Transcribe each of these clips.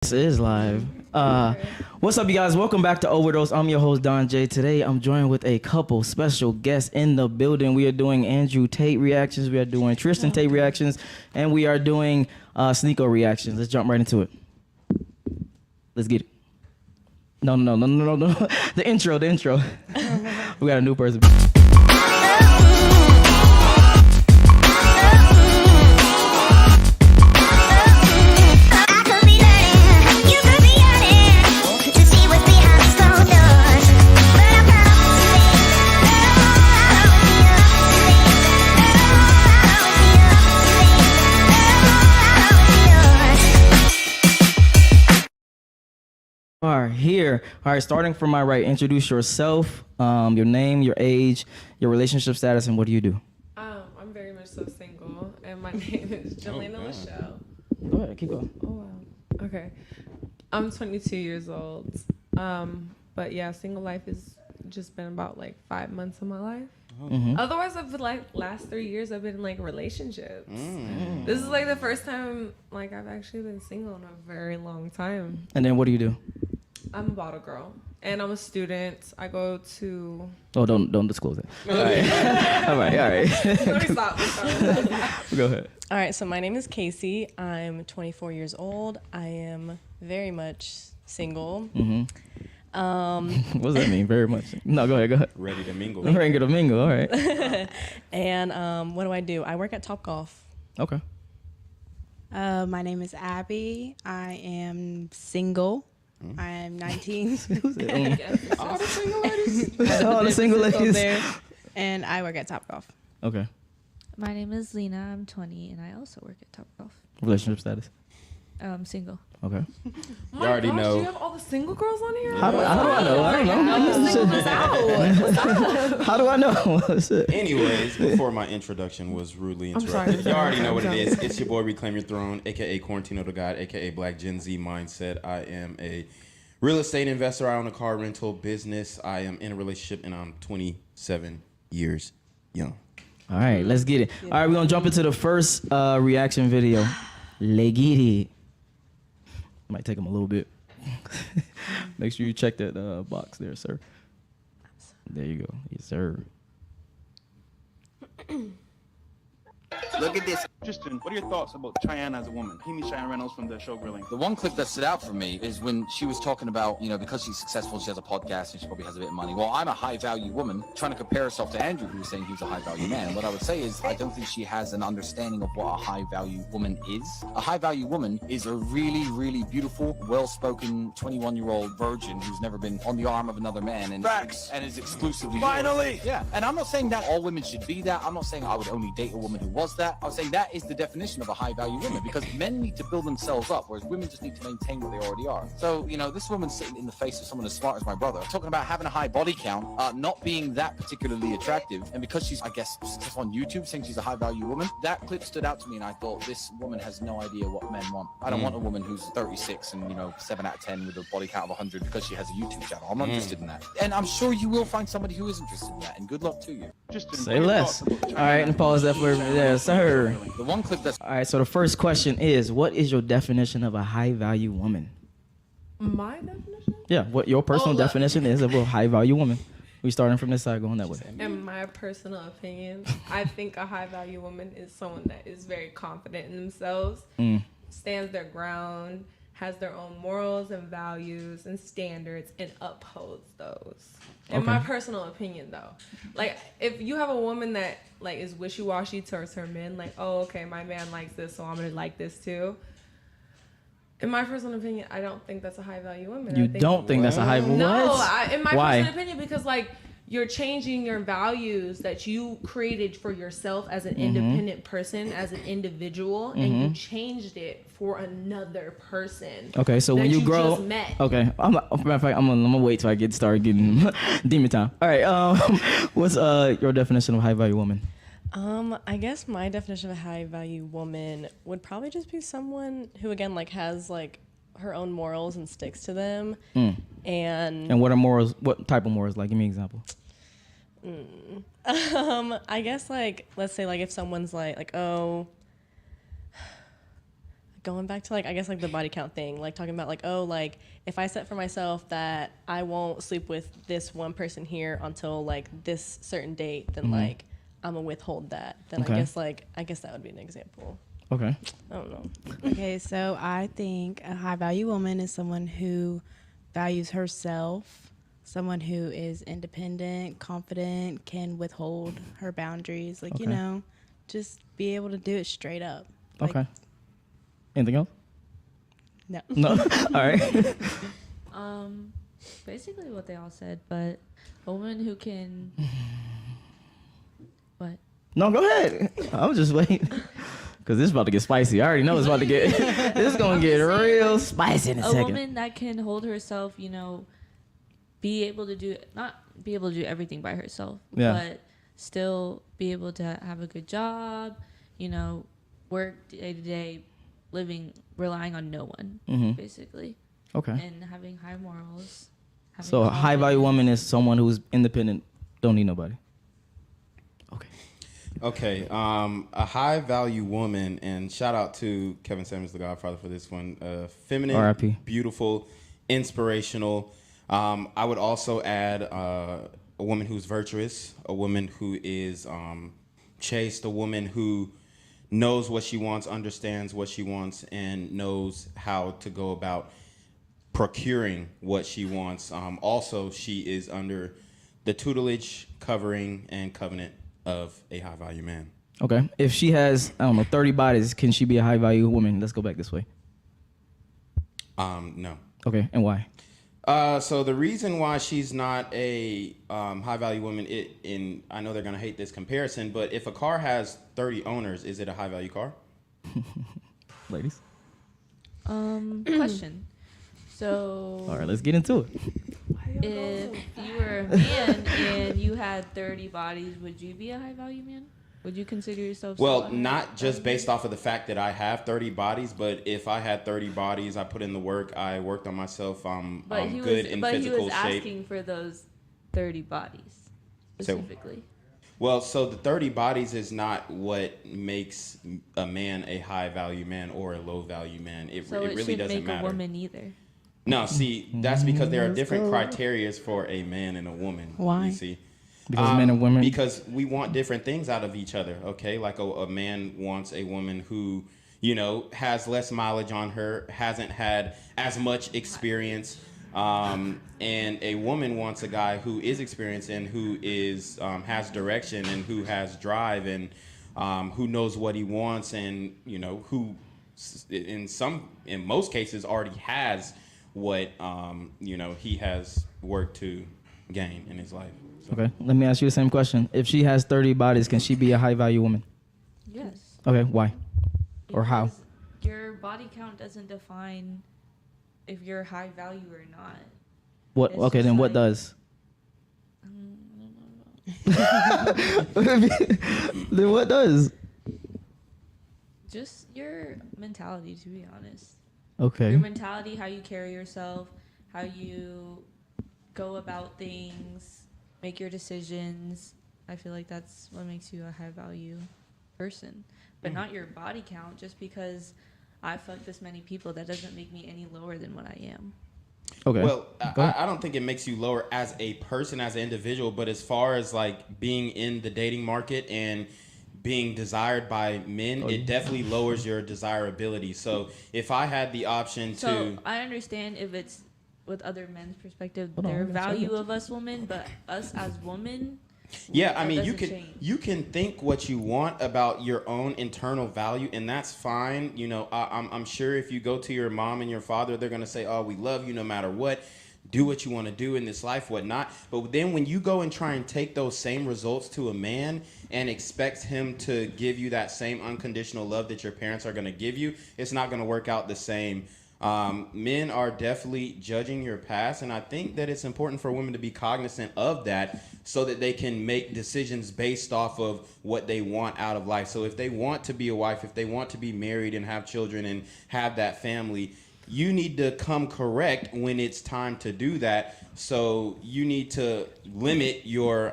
This is live. What's up, you guys? Welcome back to Overdose. I'm your host, Don Jaye. Today, I'm joined with a couple special guests in the building. We are doing Andrew Tate reactions. We are doing Tristan Tate reactions. And we are doing Sneeko reactions. Let's jump right into it. Let's get it. No. The intro. We got a new person. All right, starting from my right, introduce yourself, your name, your age, your relationship status, and what do you do? I'm very much so single, and my name is Jelena Michelle. Go ahead, keep going. Oh, wow. Okay. I'm 22 years old. But yeah, single life has just been about like 5 months of my life. Mm-hmm. Otherwise, I've been like last 3 years, I've been in like relationships. This is like the first time like I've actually been single in a very long time. And then what do you do? I'm a bottle girl, and I'm a student. I go to... Oh, don't disclose it. All right. All right. Let me stop. Go ahead. All right, so my name is Casey. I'm 24 years old. I am very much single. Mm-hmm. What does that mean? Very much. No, go ahead. Ready to mingle. Ready to mingle. All right. And what do? I work at Topgolf. Okay. My name is Abby. I am single. I am 19. All the single ladies. All the single ladies. There, and I work at Topgolf. Okay. My name is Lena. I'm 20, and I also work at Topgolf. Relationship status. Single. Okay. You already know. Do you have all the single girls on here? How do I know? I don't know. How do I know? Anyways, before my introduction was rudely interrupted, you already know what it is. It's your boy Reclaim Your Throne, aka Quarantino the God, aka Black Gen Z Mindset. I am a real estate investor. I own a car rental business. I am in a relationship, and I'm 27 years young. All right, let's get it. All right, we're gonna jump into the first reaction video. Let's get it. Might take them a little bit. Make sure you check that box there, sir. There you go. Yes, sir. Look at this. Tristan, what are your thoughts about Cheyenne as a woman? Kimi Cheyenne Reynolds from the show Grilling. The one clip that stood out for me is when she was talking about, because she's successful, she has a podcast and she probably has a bit of money. Well, I'm a high value woman trying to compare herself to Andrew, who was saying he was a high value man. What I would say is I don't think she has an understanding of what a high value woman is. A high value woman is a really, really beautiful, well-spoken 21-year-old virgin who's never been on the arm of another man and is exclusively Finally! yours. Yeah, and I'm not saying that all women should be that. I'm not saying I would only date a woman who was that. I was saying that is the definition of a high value woman, because men need to build themselves up, whereas women just need to maintain what they already are. So, this woman's sitting in the face of someone as smart as my brother, talking about having a high body count, not being that particularly attractive, and because she's, I guess, just on YouTube saying she's a high value woman, that clip stood out to me, and I thought, this woman has no idea what men want. I don't want a woman who's 36 and, 7 out of 10 with a body count of 100 because she has a YouTube channel. I'm not interested in that. And I'm sure you will find somebody who is interested in that, and good luck to you. Say less. All right, and pause that for there, sir. The one clip that's... All right, so the first question is, what is your definition of a high-value woman? My definition? Yeah, what your personal definition is of a high-value woman. We starting from this side, going that way. In my personal opinion, I think a high-value woman is someone that is very confident in themselves, stands their ground, has their own morals and values and standards, and upholds those. In my personal opinion, though, like if you have a woman that like is wishy-washy towards her men, like, oh, okay, my man likes this, so I'm gonna like this too. In my personal opinion, I don't think that's a high-value woman. You don't think that's a high-value woman? No, in my personal opinion, because like you're changing your values that you created for yourself as an independent person, as an individual, and you changed it for another person. Okay, so when you grow, just met. Okay, matter of fact, I'm gonna wait till I start getting demon time. All right, what's your definition of high value woman? I guess my definition of a high value woman would probably just be someone who, again, like has like her own morals and sticks to them. And what are morals? What type of morals? Like, give me an example. I guess like, let's say like if someone's like, oh, going back to like I guess like the body count thing, like talking about like, oh, like if I set for myself that I won't sleep with this one person here until like this certain date, then like I'm gonna withhold that. Then Okay. I guess that would be an example. Okay. I don't know. Okay, so I think a high value woman is someone who values herself, someone who is independent, confident, can withhold her boundaries, like, you Okay. know, just be able to do it straight up. Like, Okay. Anything else? No. No. All right. Basically what they all said, but a woman who can. What? No, go ahead. I was just waiting. Because this is about to get spicy. I already know it's about to get. This is going to get real spicy in a second. Woman that can hold herself, be able to do, not be able to do everything by herself, Yeah. but still be able to have a good job, work day to day, living, relying on no one, basically. Okay. And having high morals. So a high value woman is someone who's independent, don't need nobody. Okay. Okay, a high value woman, and shout out to Kevin Samuels, the Godfather, for this one. Feminine, R.I.P. beautiful, inspirational. I would also add a woman who's virtuous, a woman who is chaste, a woman who knows what she wants, understands what she wants, and knows how to go about procuring what she wants. Also, she is under the tutelage, covering, and covenant of a high value man. Okay. If she has, 30 bodies, can she be a high value woman? Let's go back this way. No. Okay. And why? So the reason why she's not a high value woman, I know they're gonna hate this comparison, but if a car has 30 owners, is it a high value car? Ladies. Question. So. All right, let's get into it. If you were a man and you had 30 bodies, would you be a high value man? Would you consider yourself? Well, not just based off of the fact that I have 30 bodies, but if I had 30 bodies, I put in the work, I worked on myself, I'm good in physical shape. But he was asking for those 30 bodies specifically. Well, so the 30 bodies is not what makes a man a high value man or a low value man. It really doesn't matter. A woman either. No, see, that's because there are different criteria for a man and a woman. Why? You see? Because men and women. Because we want different things out of each other, okay? Like a man wants a woman who, has less mileage on her, hasn't had as much experience, and a woman wants a guy who is experienced and who is has direction and who has drive and who knows what he wants and who in most cases already has what he has worked to gain in his life. So. Okay, let me ask you the same question. If she has 30 bodies, can she be a high value woman? Yes. Okay, why? Or how? Because your body count doesn't define if you're high value or not. What? It's Okay, just then what like- does? Then what does? Just your mentality, to be honest. Okay. Your mentality, how you carry yourself, how you go about things, make your decisions. I feel like that's what makes you a high value person. But not your body count. Just because I fuck this many people, that doesn't make me any lower than what I am. Okay. Well, I don't think it makes you lower as a person, as an individual, but as far as like being in the dating market and being desired by men, it definitely lowers your desirability. So if I had the option So I understand if it's with other men's perspective, their value of us women, but us as women. Yeah, I that mean, doesn't you change. can think what you want about your own internal value, and that's fine. I'm sure if you go to your mom and your father, they're gonna say, "Oh, we love you no matter what. Do what you want to do in this life, whatnot." But then when you go and try and take those same results to a man and expect him to give you that same unconditional love that your parents are gonna give you, it's not gonna work out the same. Men are definitely judging your past, and I think that it's important for women to be cognizant of that so that they can make decisions based off of what they want out of life. So if they want to be a wife, if they want to be married and have children and have that family, you need to come correct when it's time to do that. So you need to limit your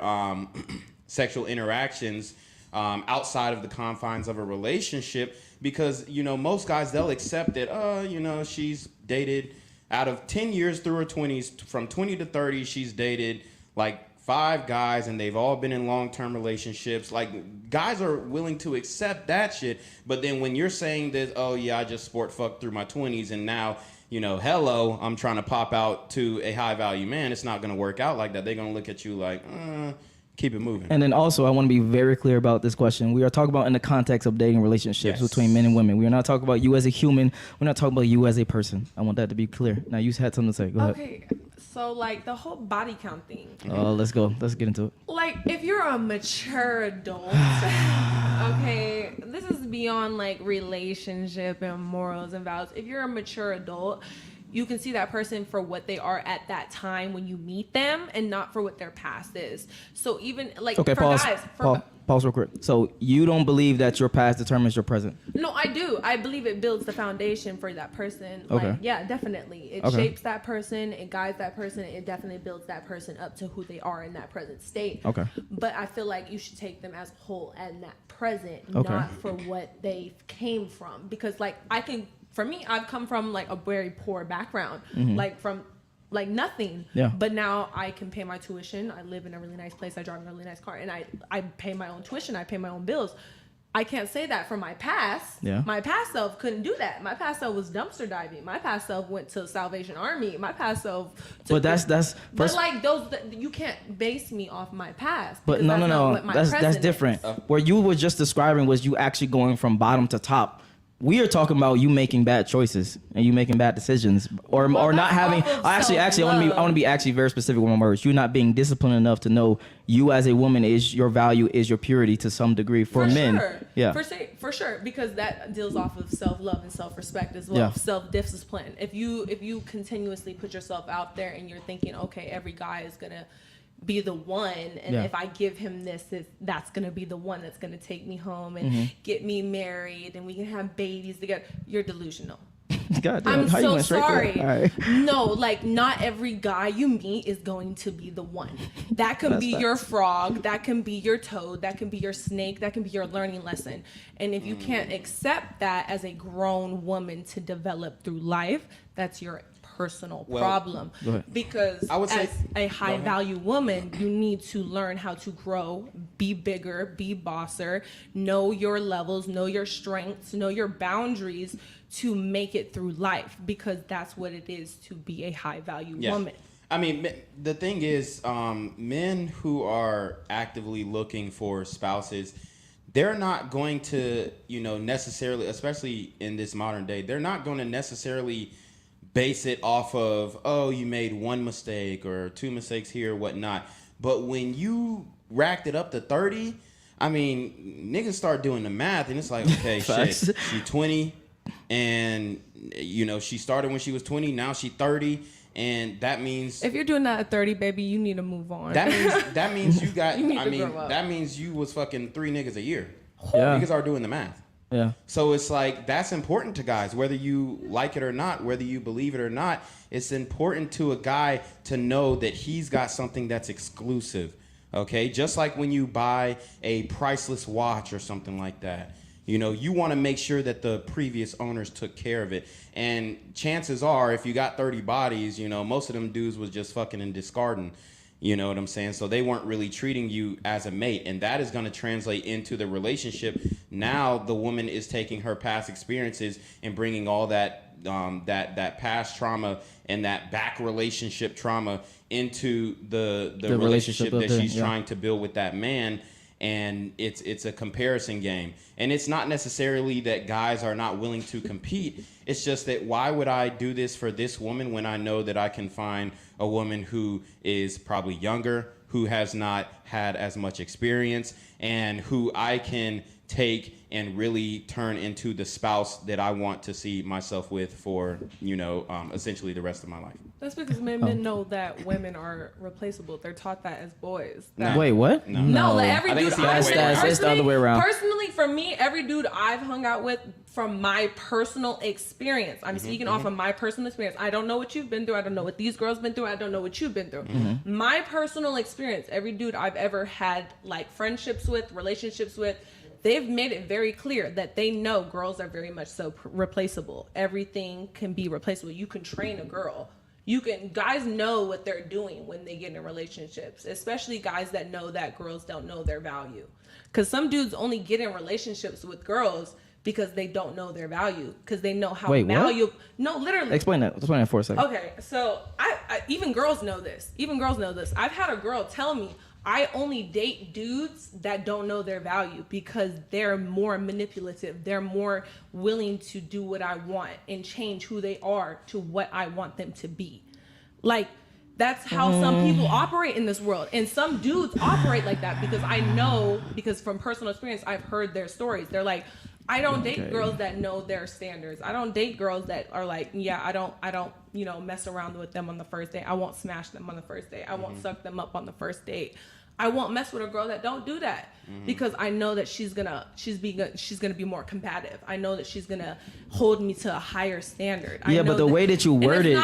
sexual interactions outside of the confines of a relationship, because, you know, most guys, they'll accept that, you know, she's dated out of 10 years through her 20s, from 20 to 30, she's dated like 5 guys and they've all been in long-term relationships. Like, guys are willing to accept that shit. But then when you're saying that, oh yeah, I just sport fucked through my 20s and now, you know, hello, I'm trying to pop out to a high value man, it's not going to work out like that. They're going to look at you like, keep it moving. And then also, I want to be very clear about this question. We are talking about in the context of dating relationships between men and women. We are not talking about you as a human. We're not talking about you as a person. I want that to be clear. Now, you had something to say. Go ahead. Okay, so like the whole body count thing. Let's go. Let's get into it. Like, if you're a mature adult, okay, this is beyond like relationship and morals and values. If you're a mature adult, you can see that person for what they are at that time when you meet them and not for what their past is. So even like Okay, for pause. guys, Pause real quick. So you don't believe that your past determines your present? No, I do. I believe it builds the foundation for that person. Okay. Like, yeah, definitely. It shapes that person. It guides that person. It definitely builds that person up to who they are in that present state. Okay. But I feel like you should take them as whole and that present, Okay. not for what they came from. Because like for me, I've come from like a very poor background, like from like nothing. Yeah. But now I can pay my tuition. I live in a really nice place. I drive a really nice car, and I pay my own tuition. I pay my own bills. I can't say that for my past. Yeah. My past self couldn't do that. My past self was dumpster diving. My past self went to Salvation Army. My past self. But that's But like those, you can't base me off my past. But because that's not no. what my That's present different. is. What you were just describing was you actually going from bottom to top. We are talking about you making bad choices and you making bad decisions, or not that's having. off of Actually, I self-love. want to be actually very specific with my words. You're not being disciplined enough to know you as a woman is your value, is your purity to some degree for men. Sure. Yeah. For sure, because that deals off of self-love and self-respect as well, Yeah. self-discipline. If you continuously put yourself out there and you're thinking, okay, every guy is gonna be the one, and Yeah. if I give him this, that's gonna be the one that's gonna take me home and get me married and we can have babies together. You're delusional. God damn, I'm how you so went straight to sorry. that? All right. No, like not every guy you meet is going to be the one. That can That's be facts. your frog, that can be your toad, that can be your snake, that can be your learning lesson. And if you can't accept that as a grown woman to develop through life, that's your personal problem. Go ahead. Because I would say- as a high value woman, you need to learn how to grow, be bigger, be bosser, know your levels, know your strengths, know your boundaries to make it through life, because that's what it is to be a high value woman. I mean, the thing is, men who are actively looking for spouses, they're not going to, you know, necessarily, especially in this modern day, they're not going to necessarily base it off of, oh, you made one mistake or 2 mistakes here or whatnot. But when you racked it up to 30, I mean, niggas start doing the math and it's like, okay, shit, she 20 and, you know, she started when she was 20, now she 30. And that means If you're doing that at 30, baby, you need to move on. that means you got, You need I to mean, grow up. that means you was fucking 3 niggas a year. Yeah. Niggas are doing the math. Yeah. So it's like, that's important to guys, whether you like it or not, whether you believe it or not. It's important to a guy to know that he's got something that's exclusive. Okay. Just like when you buy a priceless watch or something like that, you know, you want to make sure that the previous owners took care of it. And chances are, if you got 30 bodies, you know, most of them dudes was just fucking and discarding. You know what I'm saying? So they weren't really treating you as a mate. And that is going to translate into the relationship. Now the woman is taking her past experiences and bringing all that that past trauma and that back relationship trauma into the relationship that she's trying to build with that man. And it's a comparison game. And it's not necessarily that guys are not willing to compete. It's just that why would I do this for this woman when I know that I can find a woman who is probably younger, who has not had as much experience, and who I can take and really turn into the spouse that I want to see myself with for, essentially the rest of my life. That's because men know that women are replaceable. They're taught that as boys. That Wait, what? No, like every dude it's the other way around. Personally, for me, every dude I've hung out with, from my personal experience, I'm speaking off of my personal experience. I don't know what you've been through. I don't know what these girls been through. I don't know what you've been through. My personal experience, every dude I've ever had like friendships with, relationships with, they've made it very clear that they know girls are very much so replaceable. Everything can be replaceable. You can train a girl. Guys know what they're doing when they get in relationships, especially guys that know that girls don't know their value. Because some dudes only get in relationships with girls because they don't know their value, because they know how valuable. No, literally. Explain that for a second. Okay, so I even girls know this. I've had a girl tell me, I only date dudes that don't know their value because they're more manipulative. They're more willing to do what I want and change who they are to what I want them to be. Like, that's how some people operate in this world. And some dudes operate like that because from personal experience, I've heard their stories. They're like, I don't date girls that know their standards. I don't date girls that are like, I don't, mess around with them on the first date. I won't smash them on the first date. I won't suck them up on the first date. I won't mess with a girl that don't do that because I know that she's gonna be more combative. I know that she's gonna hold me to a higher standard. But the way that you word it,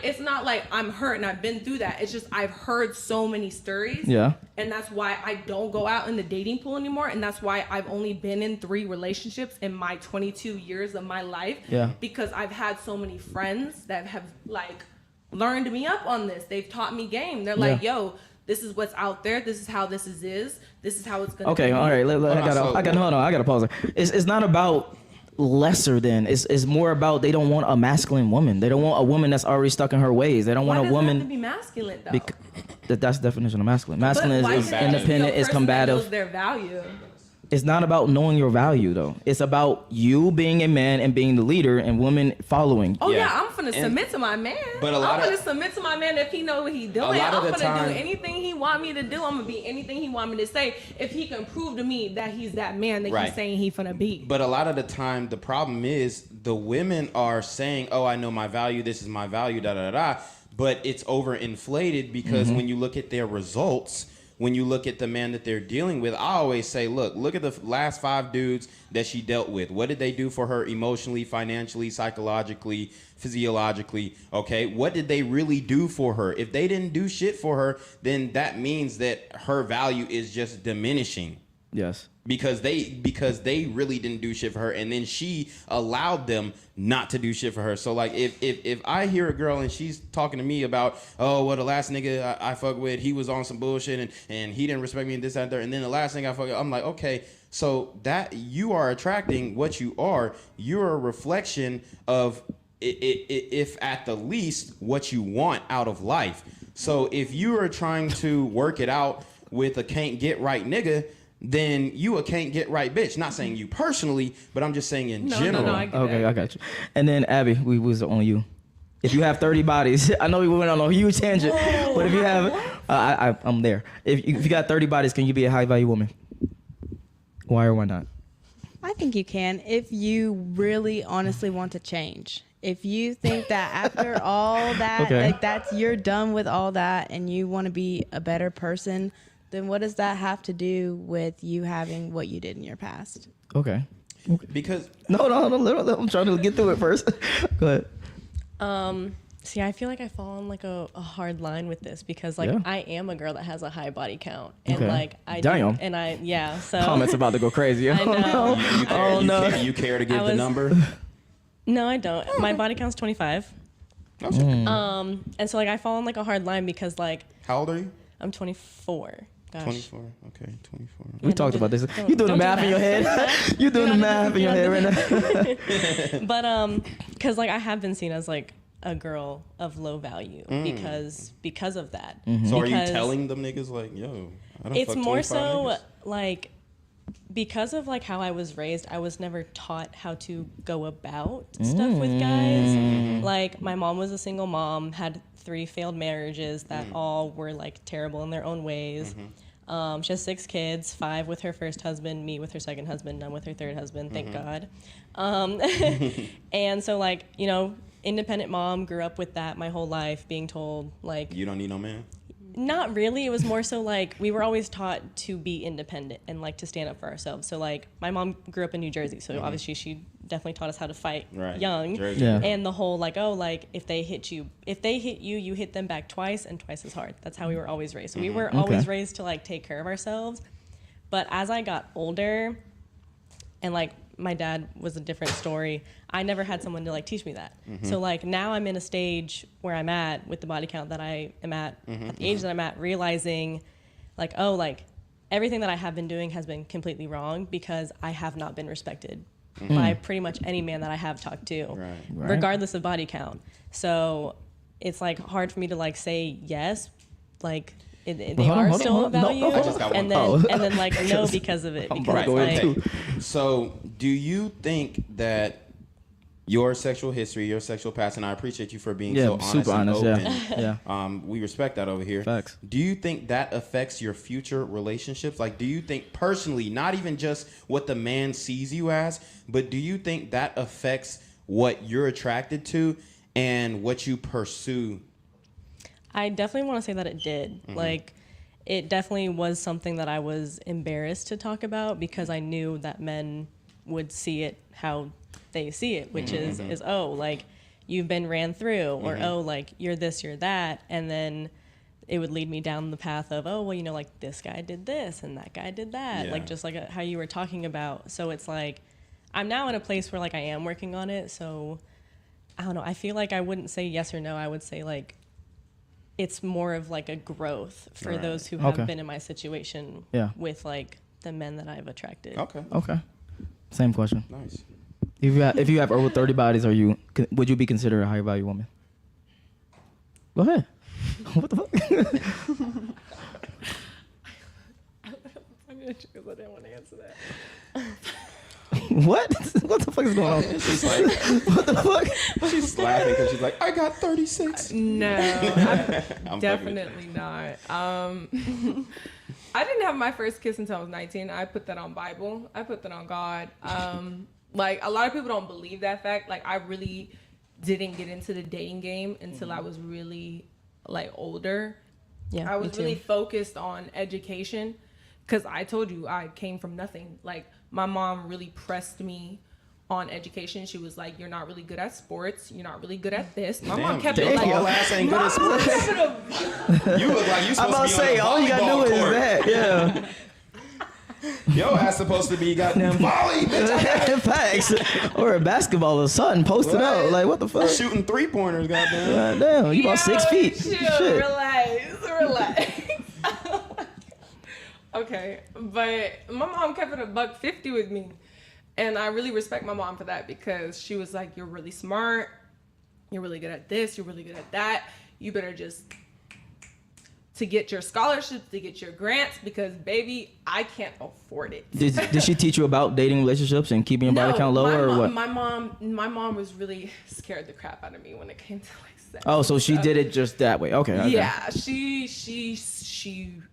it's not like I'm hurt and I've been through that. It's just I've heard so many stories. Yeah. And that's why I don't go out in the dating pool anymore. And that's why I've only been in 3 relationships in my 22 years of my life. Yeah. Because I've had so many friends that have like learned me up on this. They've taught me game. They're like, yo, this is what's out there. This is how this is. This is how it's gonna be. Okay, all right. I gotta pause. It's not about lesser than. It's more about they don't want a masculine woman. They don't want a woman that's already stuck in her ways. They don't want a woman. Why does it have to be masculine though? That's the definition of masculine. Masculine is independent, is combative. Knows their value. It's not about knowing your value though. It's about you being a man and being the leader and women following. Oh yeah, I'm finna submit to my man. But I'm gonna submit to my man if he know what he doing. I'm gonna do anything he want me to do. I'm gonna be anything he want me to say if he can prove to me that he's that man that he's saying he finna be. But a lot of the time, the problem is the women are saying, "Oh, I know my value. This is my value." Da da da. But it's overinflated because when you look at their results. When you look at the man that they're dealing with, I always say, look at the last 5 dudes that she dealt with. What did they do for her emotionally, financially, psychologically, physiologically? Okay, what did they really do for her? If they didn't do shit for her, then that means that her value is just diminishing. Yes. Because they really didn't do shit for her, and then she allowed them not to do shit for her. So like if I hear a girl and she's talking to me about, oh well, the last nigga I fuck with, he was on some bullshit and he didn't respect me and this, that, and that, and then the last nigga I fuck with, I'm like, okay, so that you are attracting what you are. You're a reflection of if at the least what you want out of life. So if you are trying to work it out with a can't get right nigga, then you a can't get right bitch. Not saying you personally, but I'm just saying in general. No, I got you. And then Abby, we was on you. If you have 30 bodies, I know we went on a huge tangent, but if you have, I'm there. If you got 30 bodies, can you be a high value woman? Why or why not? I think you can if you really honestly want to change. If you think that after all that, like that's you're done with all that and you want to be a better person, then what does that have to do with you having what you did in your past? Okay. Because no, I'm trying to get through it first. Go ahead. See, I feel like I fall on like a hard line with this because like I am a girl that has a high body count and like I Damn. do, and so comments about to go crazy. I know. You care to give the number? No, I don't. My body count's 25. Okay. And so like I fall on like a hard line because like how old are you? I'm 24. Gosh. 24. Okay, 24. We talked about this. You doing the math in your head? You doing the math in your head right now? But because like I have been seen as like a girl of low value because of that. So are you telling them niggas like, yo, I don't it's fuck more 25 so niggas? like because of like how I was raised, I was never taught how to go about stuff with guys. Like my mom was a single mom, had 3 failed marriages that all were like terrible in their own ways. She has 6 kids, 5 with her first husband, me with her second husband, none with her third husband, thank God. And so, like, you know, independent mom, grew up with that my whole life, being told, like... You don't need no man? Not really. It was more so, like, we were always taught to be independent and, like, to stand up for ourselves. So, like, my mom grew up in New Jersey, so obviously she definitely taught us how to fight young. Yeah. And the whole, like, oh, like, if they hit you, you hit them back twice and twice as hard. That's how we were always raised. So we were always raised to, like, take care of ourselves. But as I got older, and, like, my dad was a different story, I never had someone to, like, teach me that. So, like, now I'm in a stage where I'm at with the body count that I am at the age that I'm at, realizing, like, oh, like, everything that I have been doing has been completely wrong because I have not been respected by pretty much any man that I have talked to, regardless of body count. So it's, like, hard for me to, like, say yes, like, they are still a value, and then like no because of it. Because like, so do you think that your sexual history, your sexual past, and I appreciate you for being so honest super and honest, open. We respect that over here. Facts. Do you think that affects your future relationships? Like, do you think personally, not even just what the man sees you as, but do you think that affects what you're attracted to and what you pursue? I definitely want to say that it did. Like, it definitely was something that I was embarrassed to talk about because I knew that men would see it how they see it, which is oh, like, you've been ran through, or oh, like, you're this, you're that. And then it would lead me down the path of, oh, well, you know, like, this guy did this and that guy did that. Like, just like how you were talking about. So it's like, I'm now in a place where, like, I am working on it. So I don't know. I feel like I wouldn't say yes or no. I would say, like, it's more of like a growth for those who have been in my situation with, like, the men that I've attracted. Okay. Same question. Nice. If you have over 30 bodies, would you be considered a higher value woman? Go ahead. What the fuck? I didn't want to answer that. What? What the fuck is going on? She's like, What the fuck? she's laughing because she's like, I got 36. No, I'm definitely not. I didn't have my first kiss until I was 19. I put that on Bible. I put that on God. Like, a lot of people don't believe that fact. Like, I really didn't get into the dating game until I was really, like, older. Yeah, I was really focused on education because I told you I came from nothing. Like, my mom really pressed me on education. She was like, you're not really good at sports. You're not really good at this. My mom kept it like, your ass ain't good at sports. You look like you supposed I'm about to to be say, on all you gotta do is that. Yeah. Your ass supposed to be goddamn volley, bitch. Facts. Or a basketball or something posted out. Like, what the fuck? Shooting 3-pointers, goddamn. Damn, you about 6 feet. Chill, Shit. relax. Okay, but my mom kept it $150 with me. And I really respect my mom for that because she was like, you're really smart. You're really good at this. You're really good at that. You better just to get your scholarships, to get your grants, because baby, I can't afford it. Did she teach you about dating relationships and keeping your body count lower or what? My mom was really scared the crap out of me when it came to, like, sex. Oh, so she did it just that way. Okay.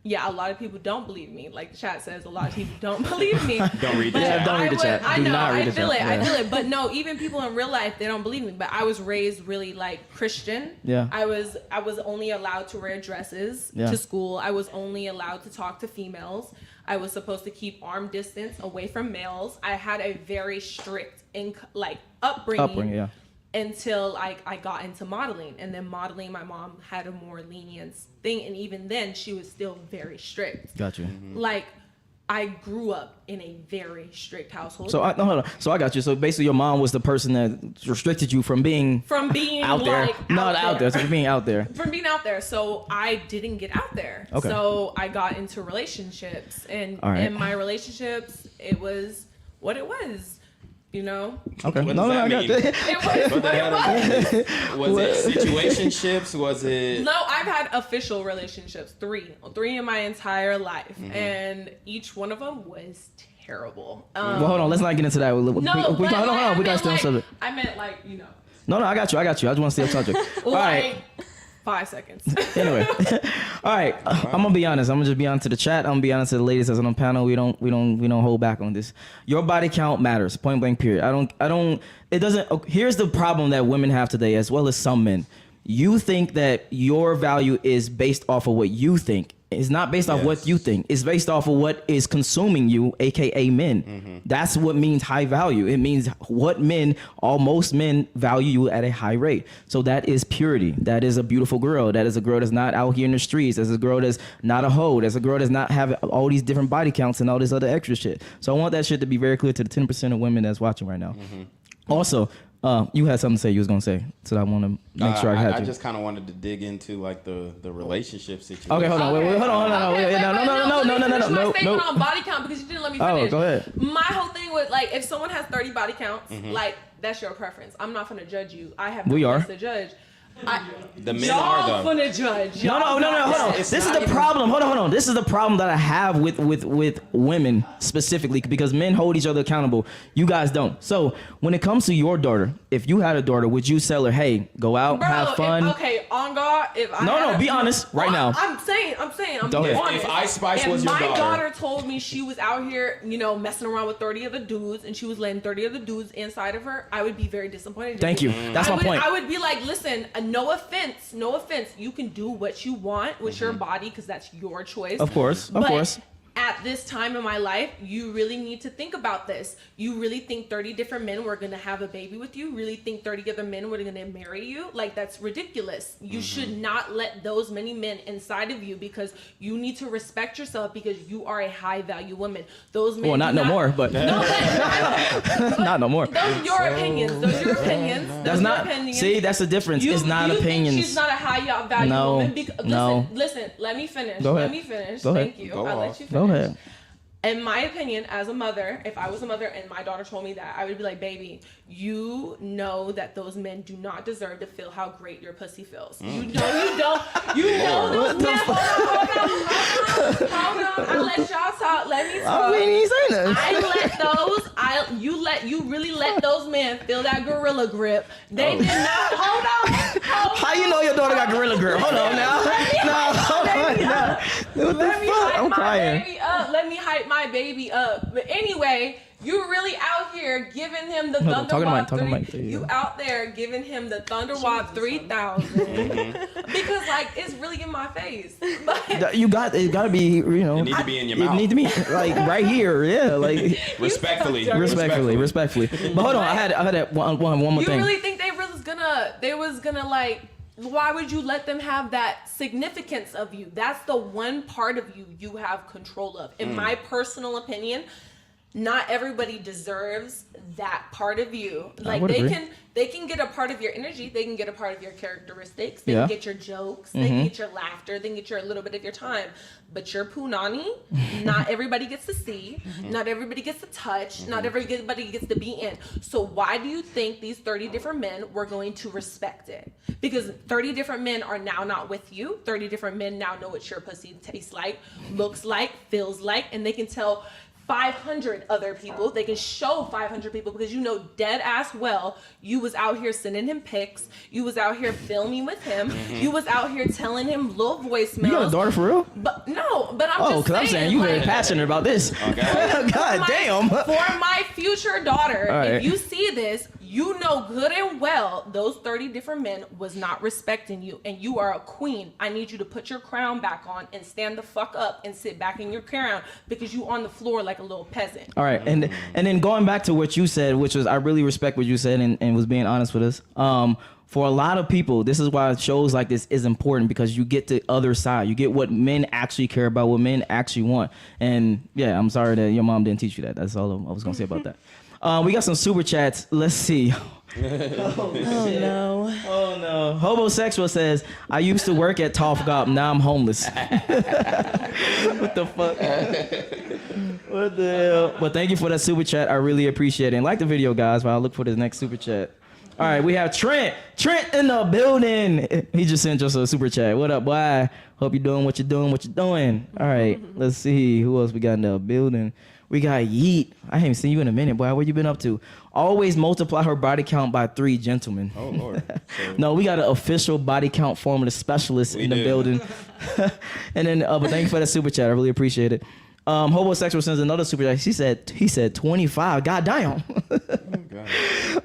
Yeah, a lot of people don't believe me. Like the chat says, a lot of people don't believe me. Don't read the But chat. Don't read the chat. I Do know, not read I the feel chat. it. I Yeah. feel it. But no, even people in real life, they don't believe me. But I was raised really, like, Christian. Yeah. I was only allowed to wear dresses to school. I was only allowed to talk to females. I was supposed to keep arm distance away from males. I had a very strict upbringing. Until I got into modeling. And then modeling, my mom had a more lenient thing. And even then, she was still very strict. Gotcha. Like, I grew up in a very strict household. So hold on. So I got you. So basically, your mom was the person that restricted you from being out there. Not out there. So from being out there. From being out there. So I didn't get out there. Okay. So I got into relationships. And in my relationships, it was what it was. You know? Okay. What does that I got mean? that. It was what it was. Was it situationships? Was it? No, I've had official relationships, 3 in my entire life, and each one of them was terrible. Well, hold on. Let's not get into that. Hold on. We got to stay on subject. I meant, like, you know. No, I got you. I just want to stay on subject. All right. 5 seconds. Anyway, all right. I'm gonna be honest. I'm gonna just be honest to the chat. I'm gonna be honest to the ladies that's on the panel. We don't hold back on this. Your body count matters. Point blank. Period. I don't. It doesn't. Here's the problem that women have today, as well as some men. You think that your value is based off of what you think. It's not based off what you think. It's based off of what is consuming you, aka men. That's what means high value. It means what most men value you at a high rate. So that is purity. That is a beautiful girl. That is a girl that's not out here in the streets. That's a girl that's not a hoe. That's a girl that's not having all these different body counts and all this other extra shit. So I want that shit to be very clear to the 10% of women that's watching right now. Also, you had something to say you was going to say, so I want to make sure I had I you. just kind of wanted to dig into like the relationship situation. Okay, hold on. Wait, hold on. No. On body count because you didn't let me finish. Oh, go ahead. My whole thing was like, if someone has 30 body counts, like that's your preference. I'm not gonna judge you. I have no place to judge. The men y'all are though. Gonna judge. No, hold on. This is the problem. Hold on. This is the problem that I have with women specifically, because men hold each other accountable. You guys don't. So when it comes to your daughter, if you had a daughter, would you tell her, hey, go out, have fun? On God. Be honest right now. I'm saying. I'm If Ice Spice was your daughter. daughter. My daughter told me she was out here, messing around with 30 other dudes, and she was letting 30 other dudes inside of her, I would be very disappointed. Thank you. That's my point. I would be like, listen, no offense. You can do what you want with your body because that's your choice. Of course. At this time in my life, you really need to think about this. You really think 30 different men were going to have a baby with you? Really think 30 other men were going to marry you? Like, that's ridiculous. You should not let those many men inside of you, because you need to respect yourself, because you are a high value woman. Those men. Well, not no more, but not no more. Those are your opinions. That's not. See, that's the difference. It's not opinions. She's not a high value woman. Listen. Let me finish. Go ahead. Thank you. I'll let you finish. Go ahead. In my opinion, as a mother, if I was a mother and my daughter told me that, I would be like, baby, you know that those men do not deserve to feel how great your pussy feels. You know those men. Hold on. I let y'all talk. Let me talk. You really let those men feel that gorilla grip. They did not. Hold on. How you know your daughter got gorilla grip? Hold on now. What the fuck? I'm crying. Let me hype my baby up. But anyway, you really out here giving him the Thunderwap 3. You out there giving him the Thunderwap 3000 because it's really in my face. But it got to be, It need to be in your mouth. It need to be like right here, yeah, like respectfully. But hold on, I had one more thing. You really think they was gonna like? Why would you let them have that significance of you? That's the one part of you have control of. In my personal opinion, not everybody deserves that part of you. Like they can get a part of your energy, they can get a part of your characteristics, they can get your jokes, they can get your laughter, they can get a little bit of your time. But your punani, not everybody gets to see, not everybody gets to touch, not everybody gets to be in. So why do you think these 30 different men were going to respect it? Because 30 different men are now not with you. 30 different men now know what your pussy tastes like, looks like, feels like, and they can tell 500 other people. They can show 500 people, because dead ass well, you was out here sending him pics, you was out here filming with him, you was out here telling him little voicemails. You got a daughter for real? But I'm just saying. I'm saying you very passionate about this. Okay. God damn. For my future daughter, right. If you see this, you know good and well those 30 different men was not respecting you, and you are a queen. I need you to put your crown back on and stand the fuck up and sit back in your crown, because you on the floor like a little peasant. All right, and then going back to what you said, which was, I really respect what you said and was being honest with us. For a lot of people, this is why shows like this is important, because you get the other side. You get what men actually care about, what men actually want. And yeah, I'm sorry that your mom didn't teach you that. That's all I was going to say about that. We got some super chats. Let's see. Oh no. Homosexual says, I used to work at Tofgop. Now I'm homeless. What the fuck? What the hell? But thank you for that super chat. I really appreciate it. And like the video, guys, while I look for this next super chat. All right, we have Trent. Trent in the building. He just sent us a super chat. What up, boy? Hope you're doing what you're doing. All right, let's see. Who else we got in the building? We got Yeet. I haven't seen you in a minute, boy. What you been up to? Always multiply her body count by 3, gentlemen. Oh, Lord. So, No, we got an official body count formula specialist in the do. building. And then, but thank you for that super chat. I really appreciate it. Homosexual sends another super chat. He said 25. God damn.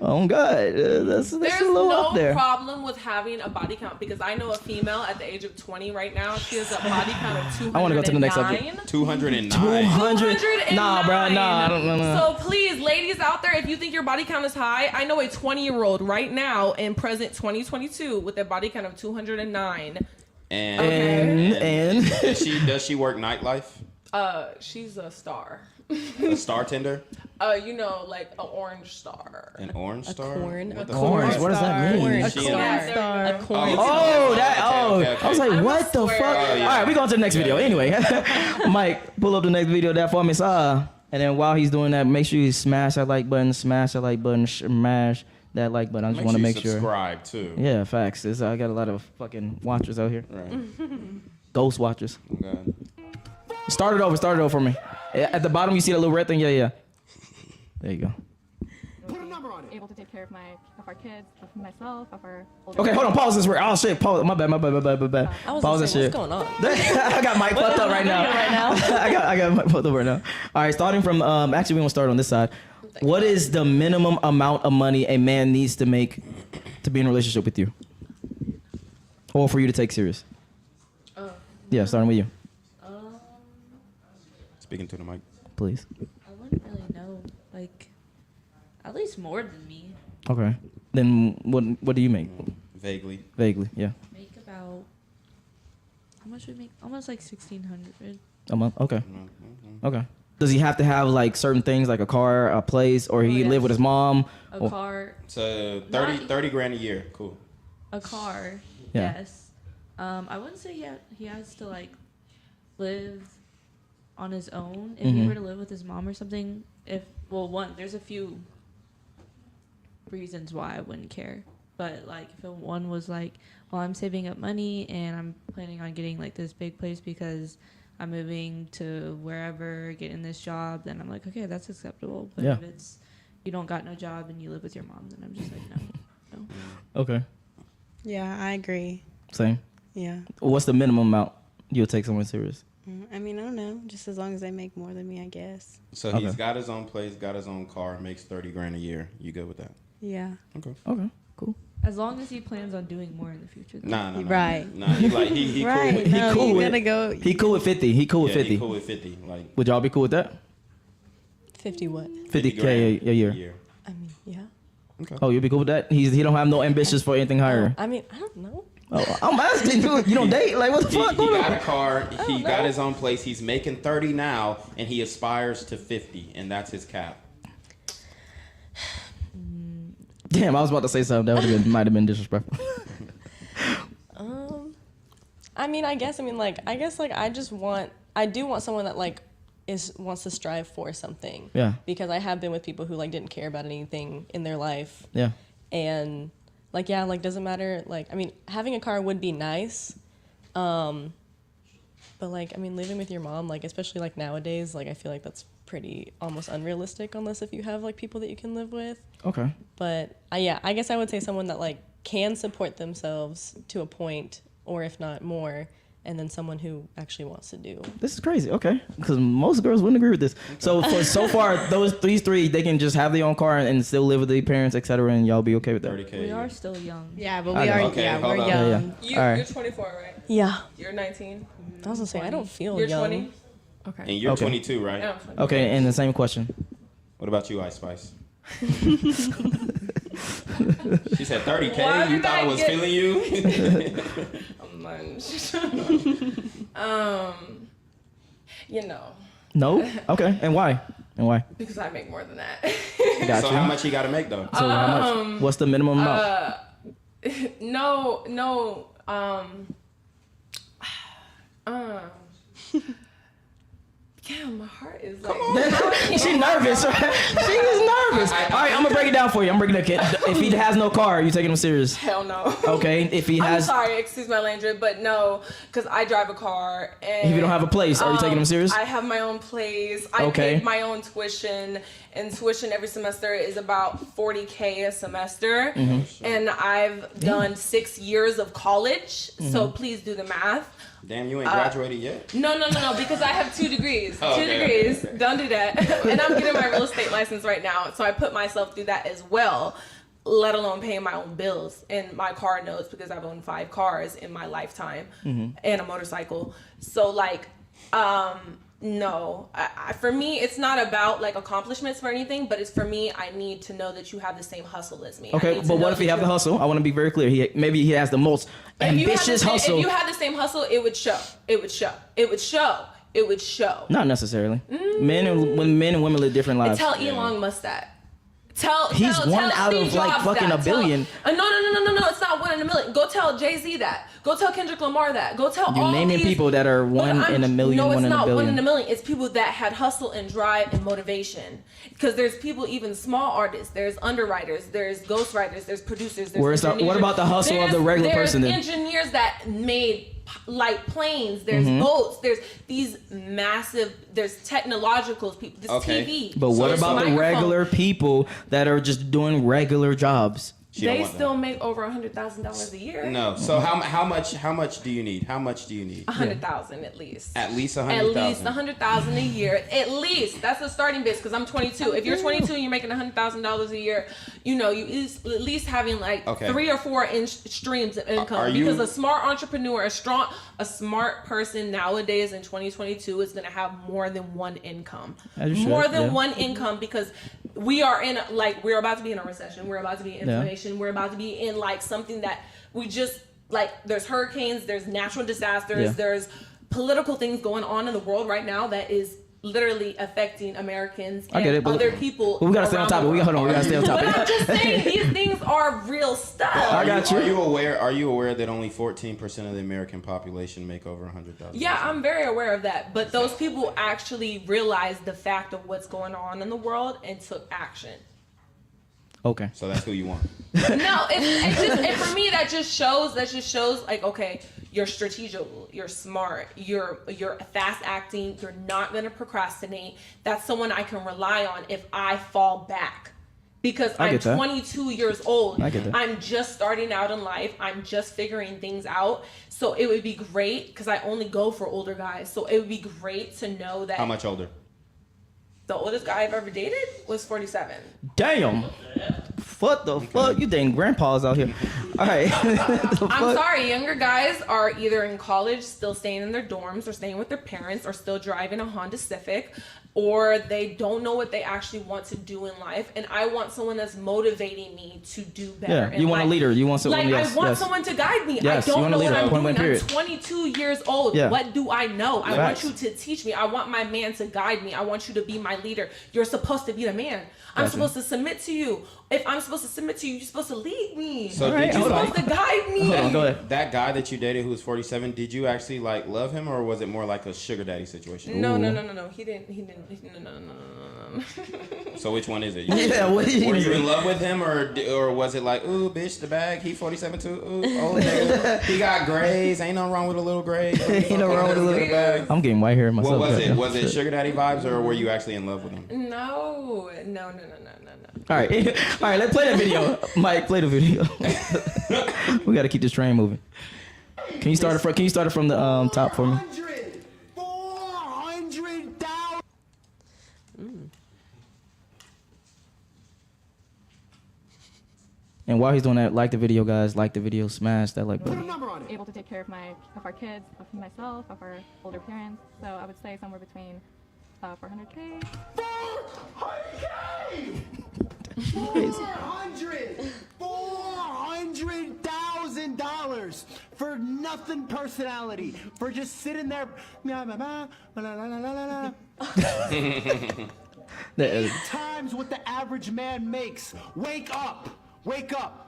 Oh God, that's a There's little no up there. problem with having a body count because I know a female at the age of 20 right now. She has a body count of 209. I want to go to the next subject. 209. 200. Nah, bro. Nah, I don't know. So please, ladies out there, if you think your body count is high, I know a 20-year-old right now in present 2022 with a body count of 209. And does she work nightlife? She's a star. A star tender? You know, like an orange star. An orange star? Corn. What the Orange. fuck? What does that mean? Corn A star. star. A corn Oh, that. Oh, Okay. I was like, what the fuck? yeah. All right, we going to the next video. Anyway, Mike, pull up the next video there for me. And then while he's doing that, make sure you smash that like button, smash that like button, smash that like button. I just want to make sure. Subscribe too. Yeah, facts. I got a lot of fucking watchers out here. Right. Ghost watchers. Okay. Start it over for me. At the bottom, you see that little red thing? Yeah. There you go. Put a number on it. Able to take care of our kids, of myself, of our. Okay, hold on. Pause this. Oh shit. Pause. My bad. I was Pause gonna that say, shit. what's going on? I got Mike fucked up right now. I got Mike fucked up right now. All right, starting from actually we want to start on this side. What is the minimum amount of money a man needs to make to be in a relationship with you, or for you to take serious? Yeah, starting with you, Speaking to the mic. please. I wouldn't really know. Like, at least more than me. Okay. Then what do you make? Vaguely. Vaguely, yeah. Make about. How much would we make? Almost like 1,600. A month. Okay. Mm-hmm. Okay. Does he have to have like certain things like a car, a place, or he yes. live with his mom? A car. So Not- 30 grand a year. Cool. A car. Yeah. Yes. I wouldn't say he has to like live on his own. If he were to live with his mom or something, there's a few reasons why I wouldn't care. But like if one was like, well, I'm saving up money and I'm planning on getting like this big place because I'm moving to wherever, getting this job, then I'm like, okay, that's acceptable. But if it's you don't got no job and you live with your mom, then I'm just like, no. Okay. Yeah, I agree. Same. Yeah. What's the minimum amount you'll take someone serious? I mean, I don't know. Just as long as they make more than me, I guess. So Okay. he's got his own place, got his own car, makes 30 grand a year. You good with that? Yeah. Okay. Okay. Cool. As long as he plans on doing more in the future. Nah. Right. Nah, he like he Right. cool with No, cool you with- gotta go. He cool with 50. He cool with 50. He cool with 50. Like Would y'all be cool with that? 50 what? 50K grand a year. I mean, yeah. Okay. Oh, you'd be cool with that? He don't have no ambitions for anything higher. I mean, I don't know. Oh, I'm asking you. You don't date? Like what the He fuck? Going got on? a car. He got his own place. He's making 30 now, and he aspires to 50, and that's his cap. Damn, I was about to say something that might have been disrespectful. I mean, I guess like I do want someone that like wants to strive for something. Yeah. Because I have been with people who like didn't care about anything in their life. Yeah. And like, yeah, like doesn't matter. Like, I mean, having a car would be nice. But like, I mean, living with your mom, like, especially like nowadays, like I feel like that's pretty almost unrealistic unless if you have like people that you can live with. Okay. But I guess I would say someone that like can support themselves to a point, or if not more, and then someone who actually wants to do. This is crazy. Okay. Because most girls wouldn't agree with this. So so far, these three, they can just have their own car and still live with their parents, etc., and y'all be okay with that. 30K. We are still young. Yeah, but I we know. are. Okay, Yeah, hold we're on. young. Yeah. All right. You're 24, right? Yeah. You're 19. I was gonna say I don't feel You're young. 20. Okay. And you're Okay. 22, right? And I'm 20. Okay, and the same question. What about you, Ice Spice? She said 30K. Why You did thought I I was get- feeling you? You know, No? Okay. And why? because I make more than that. Got So you. how much he got to make though? So how much? What's the minimum amount? Damn, my heart is Come like. on. She nervous. She is nervous. All right, I'm gonna break it down for you. I'm breaking it down. If he has no car, are you taking him serious? Hell no. Okay. If he I'm has, sorry, excuse my language, but no, because I drive a car. And if you don't have a place, are you taking him serious? I have my own place. I Okay. pay my own tuition, and tuition every semester is about $40K a semester. Mm-hmm. And I've done 6 years of college, so please do the math. Damn, you ain't graduated yet? No, because I have 2 degrees. Oh, 2 okay. degrees. Don't do that. And I'm getting my real estate license right now, so I put myself through that as well, let alone paying my own bills and my car notes, because I've owned 5 cars in my lifetime and a motorcycle. So like, no, for me, it's not about like accomplishments or anything, but it's for me, I need to know that you have the same hustle as me. Okay, but what if he have the hustle? I want to be very clear. Maybe he has the most ambitious hustle. If you had the same hustle, it would show. It would show. It would show. It would show. Not necessarily. Men and women live different lives. Tell Elon Musk that. He's tell one out Steve of like Jobs fucking that. a billion. No, it's not 1 in a million. Go tell Jay-Z that. Go tell Kendrick Lamar that. Go tell all naming these people that are one in a million, No, it's one in a not 1 billion. in a million. It's people that had hustle and drive and motivation. Because there's people, even small artists. There's underwriters. There's ghostwriters. There's producers. There's engineers. What about the hustle of the regular person then? There's engineers that made like planes. There's boats. There's these massive. There's technological people. There's TV. But what There's about the microphone. regular people that are just doing regular jobs? They still make over $100,000 a year. No. So how much do you need? How much do you need? 100,000 at least. At least At 100,000. least 100,000 a year. At least that's a starting base. Because I'm 22. If you're 22 and you're making $100,000 a year, you at least having like 3 or 4 streams of income. Because a smart entrepreneur, a smart person nowadays in 2022 is going to have more than one income. More than one income, because we're about to be in a recession. We're about to be in inflation. We're about to be in like something that we just like. There's hurricanes. There's natural disasters. There's political things going on in the world right now that is literally affecting Americans and other people. But we gotta stay on topic. We gotta stay on topic. But I'm just saying, these things are real stuff. I got you. Are you aware that only 14% of the American population make over 100,000? Yeah, I'm very aware of that. But those people actually realized the fact of what's going on in the world and took action. Okay. So that's who you want. No, it's just, and for me that just shows like, okay, you're strategic, you're smart, you're fast acting, you're not gonna procrastinate. That's someone I can rely on if I fall back. Because I'm 22 years old. I'm just starting out in life. I'm just figuring things out. So it would be great, because I only go for older guys. So it would be great to know that. How much older? The oldest guy I've ever dated was 47. Damn. What the fuck? You dating grandpas out here. All right. I'm sorry, younger guys are either in college, still staying in their dorms, or staying with their parents, or still driving a Honda Civic, or they don't know what they actually want to do in life. And I want someone that's motivating me to do better. Yeah, you want a leader. You want someone. I want someone to guide me. Yes, I don't know what I'm doing. Period. I'm 22 years old. Yeah. What do I know? I want you to teach me. I want my man to guide me. I want you to be my leader. You're supposed to be the man. I'm supposed to submit to you. If I'm supposed to submit to you, you're supposed to lead me. So you're supposed to guide me. Hold on, go ahead. That guy that you dated who was 47, did you actually like love him, or was it more like a sugar daddy situation? No. He didn't. No. So which one is it? Yeah, were you in love with him, or was it like, ooh, bitch, the bag, he 47 too, ooh, old nigga, he got grays, ain't nothing wrong with a little gray. Ain't no wrong with a little bag. I'm getting white hair myself. What was it? Was it sugar daddy vibes, or were you actually in love with him? No. All right, let's play that video. Mike, play the video. We got to keep this train moving. Can you start it from the top for me? 400,000. And while he's doing that, like the video, guys. Like the video, smash that like button. Able to take care of our kids, of myself, of our older parents. So I would say somewhere between 400K. 400K! $400,000 for nothing personality, for just sitting there. 8 times what the average man makes. Wake up.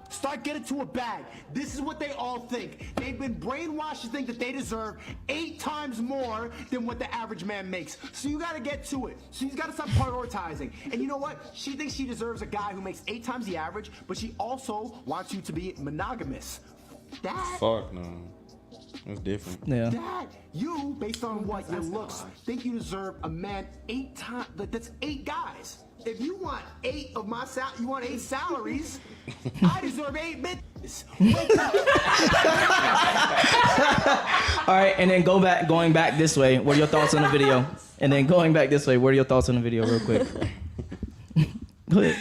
Start getting to a bag. This is what they all think. They've been brainwashed to think that they deserve 8 times more than what the average man makes. So you gotta get to it. So you gotta stop prioritizing. And you know what? She thinks she deserves a guy who makes 8 times the average, but she also wants you to be monogamous. That. Fuck no. That's different. Yeah. That you, based on what your looks, think you deserve a man 8 times. That's 8 guys. If you want 8 of my you want 8 salaries. I deserve 8 bitches. Wake up. All right, and then going back this way. What are your thoughts on the video? And then going back this way. What are your thoughts on the video, real quick? Go ahead.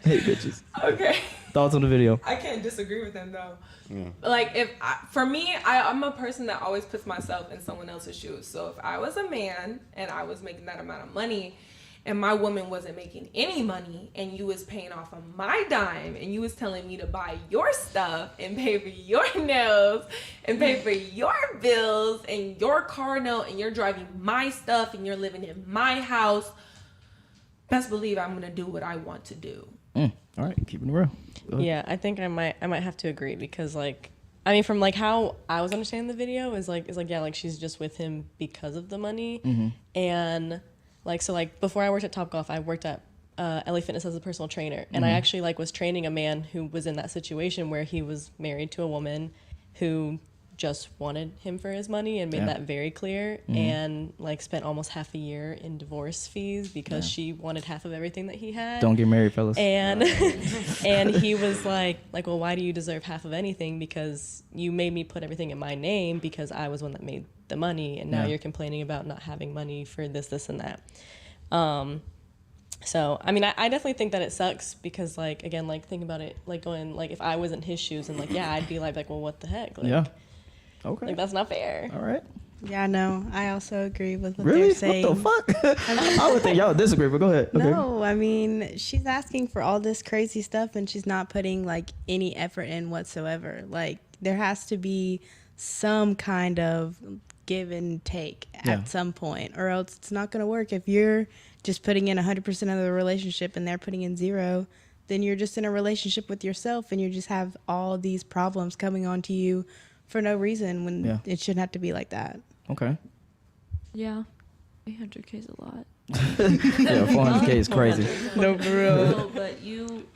Hey, bitches. Okay. Thoughts on the video? I can't disagree with him though. Yeah. Like for me, I'm a person that always puts myself in someone else's shoes. So if I was a man and I was making that amount of money, and my woman wasn't making any money, and you was paying off on my dime, and you was telling me to buy your stuff and pay for your nails and pay for your bills and your car note, and you're driving my stuff and you're living in my house, best believe I'm gonna do what I want to do. All right, keeping it real. Yeah, I think I might have to agree because like I mean from like how I was understanding the video is like yeah, like she's just with him because of the money. And like so like before I worked at Topgolf, I worked at LA Fitness as a personal trainer, and I actually like was training a man who was in that situation where he was married to a woman who just wanted him for his money and made that very clear, and like spent almost half a year in divorce fees because she wanted half of everything that he had. Don't get married, fellas. And and he was like, well, why do you deserve half of anything? Because you made me put everything in my name because I was one that made the money, and now you're complaining about not having money for this and that. So I mean, I definitely think that it sucks because like again, like think about it, like going like if I was in his shoes and like I'd be like well, what the heck? Like, Okay. Like that's not fair. All right. Yeah, no, I also agree with what Really? they're saying. What the fuck? I would think y'all disagree, but go ahead. Okay. No, I mean, she's asking for all this crazy stuff and she's not putting like any effort in whatsoever. Like there has to be some kind of give and take at some point, or else it's not going to work. If you're just putting in 100% of the relationship and they're putting in 0, then you're just in a relationship with yourself and you just have all these problems coming onto you for no reason when it shouldn't have to be like that. Okay. Yeah, 800K is a lot. Yeah, 400K is crazy. No, for real. No, but you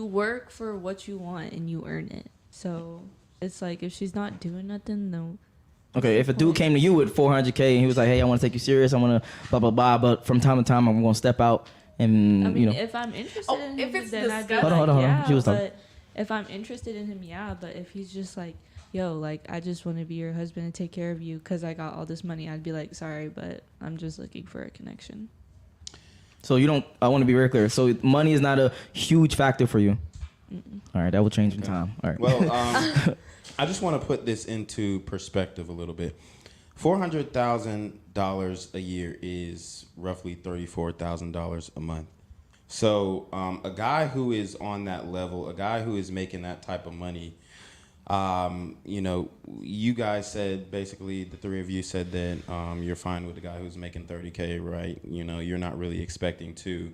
work for what you want and you earn it. So it's like if she's not doing nothing, no. Okay, if a dude came to you with 400K and he was like, "Hey, I want to take you serious. I want to blah blah blah," but from time to time I'm going to step out and I mean, you know. if I'm interested in him, if it's then I'd be discussed- like, Hold on. yeah. She was talking. But if I'm interested in him, yeah. But if he's just like, yo, like I just want to be your husband and take care of you because I got all this money, I'd be like, sorry, but I'm just looking for a connection. So you don't. I want to be very clear. So money is not a huge factor for you. All right, that will change in time. All right. Well, I just want to put this into perspective a little bit. $400,000 a year is roughly $34,000 a month. So a guy who is on that level, a guy who is making that type of money, you know, you guys said basically the three of you said that you're fine with a guy who's making 30K, right? You know, you're not really expecting to,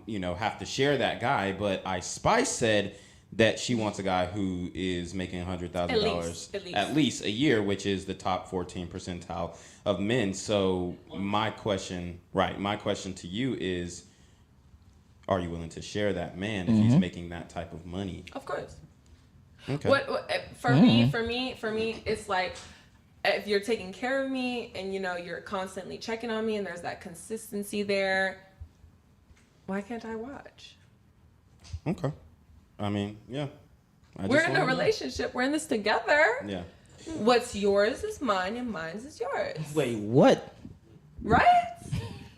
you know, have to share that guy. But Spice said that she wants a guy who is making $100,000 at least a year, which is the top 14 percentile of men. So my question to you is, are you willing to share that man if he's making that type of money? Of course. Okay. For me, it's like if you're taking care of me and you know you're constantly checking on me and there's that consistency there, why can't I watch? Okay. I mean, yeah. We're in a relationship. We're in this together. Yeah. What's yours is mine and mine is yours. Wait, what? Right?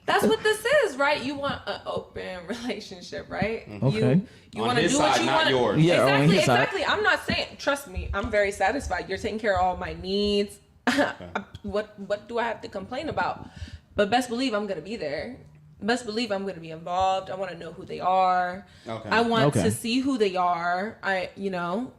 That's what this is, right? You want an open relationship, right? Okay. You On want to his do what side, you not want. yours. Yeah, on exactly, his side. exactly. I'm not saying. Trust me, I'm very satisfied. You're taking care of all my needs. What do I have to complain about? But best believe I'm gonna be there. Best believe I'm gonna be involved. I want to know who they are. Okay. I want to see who they are. You know,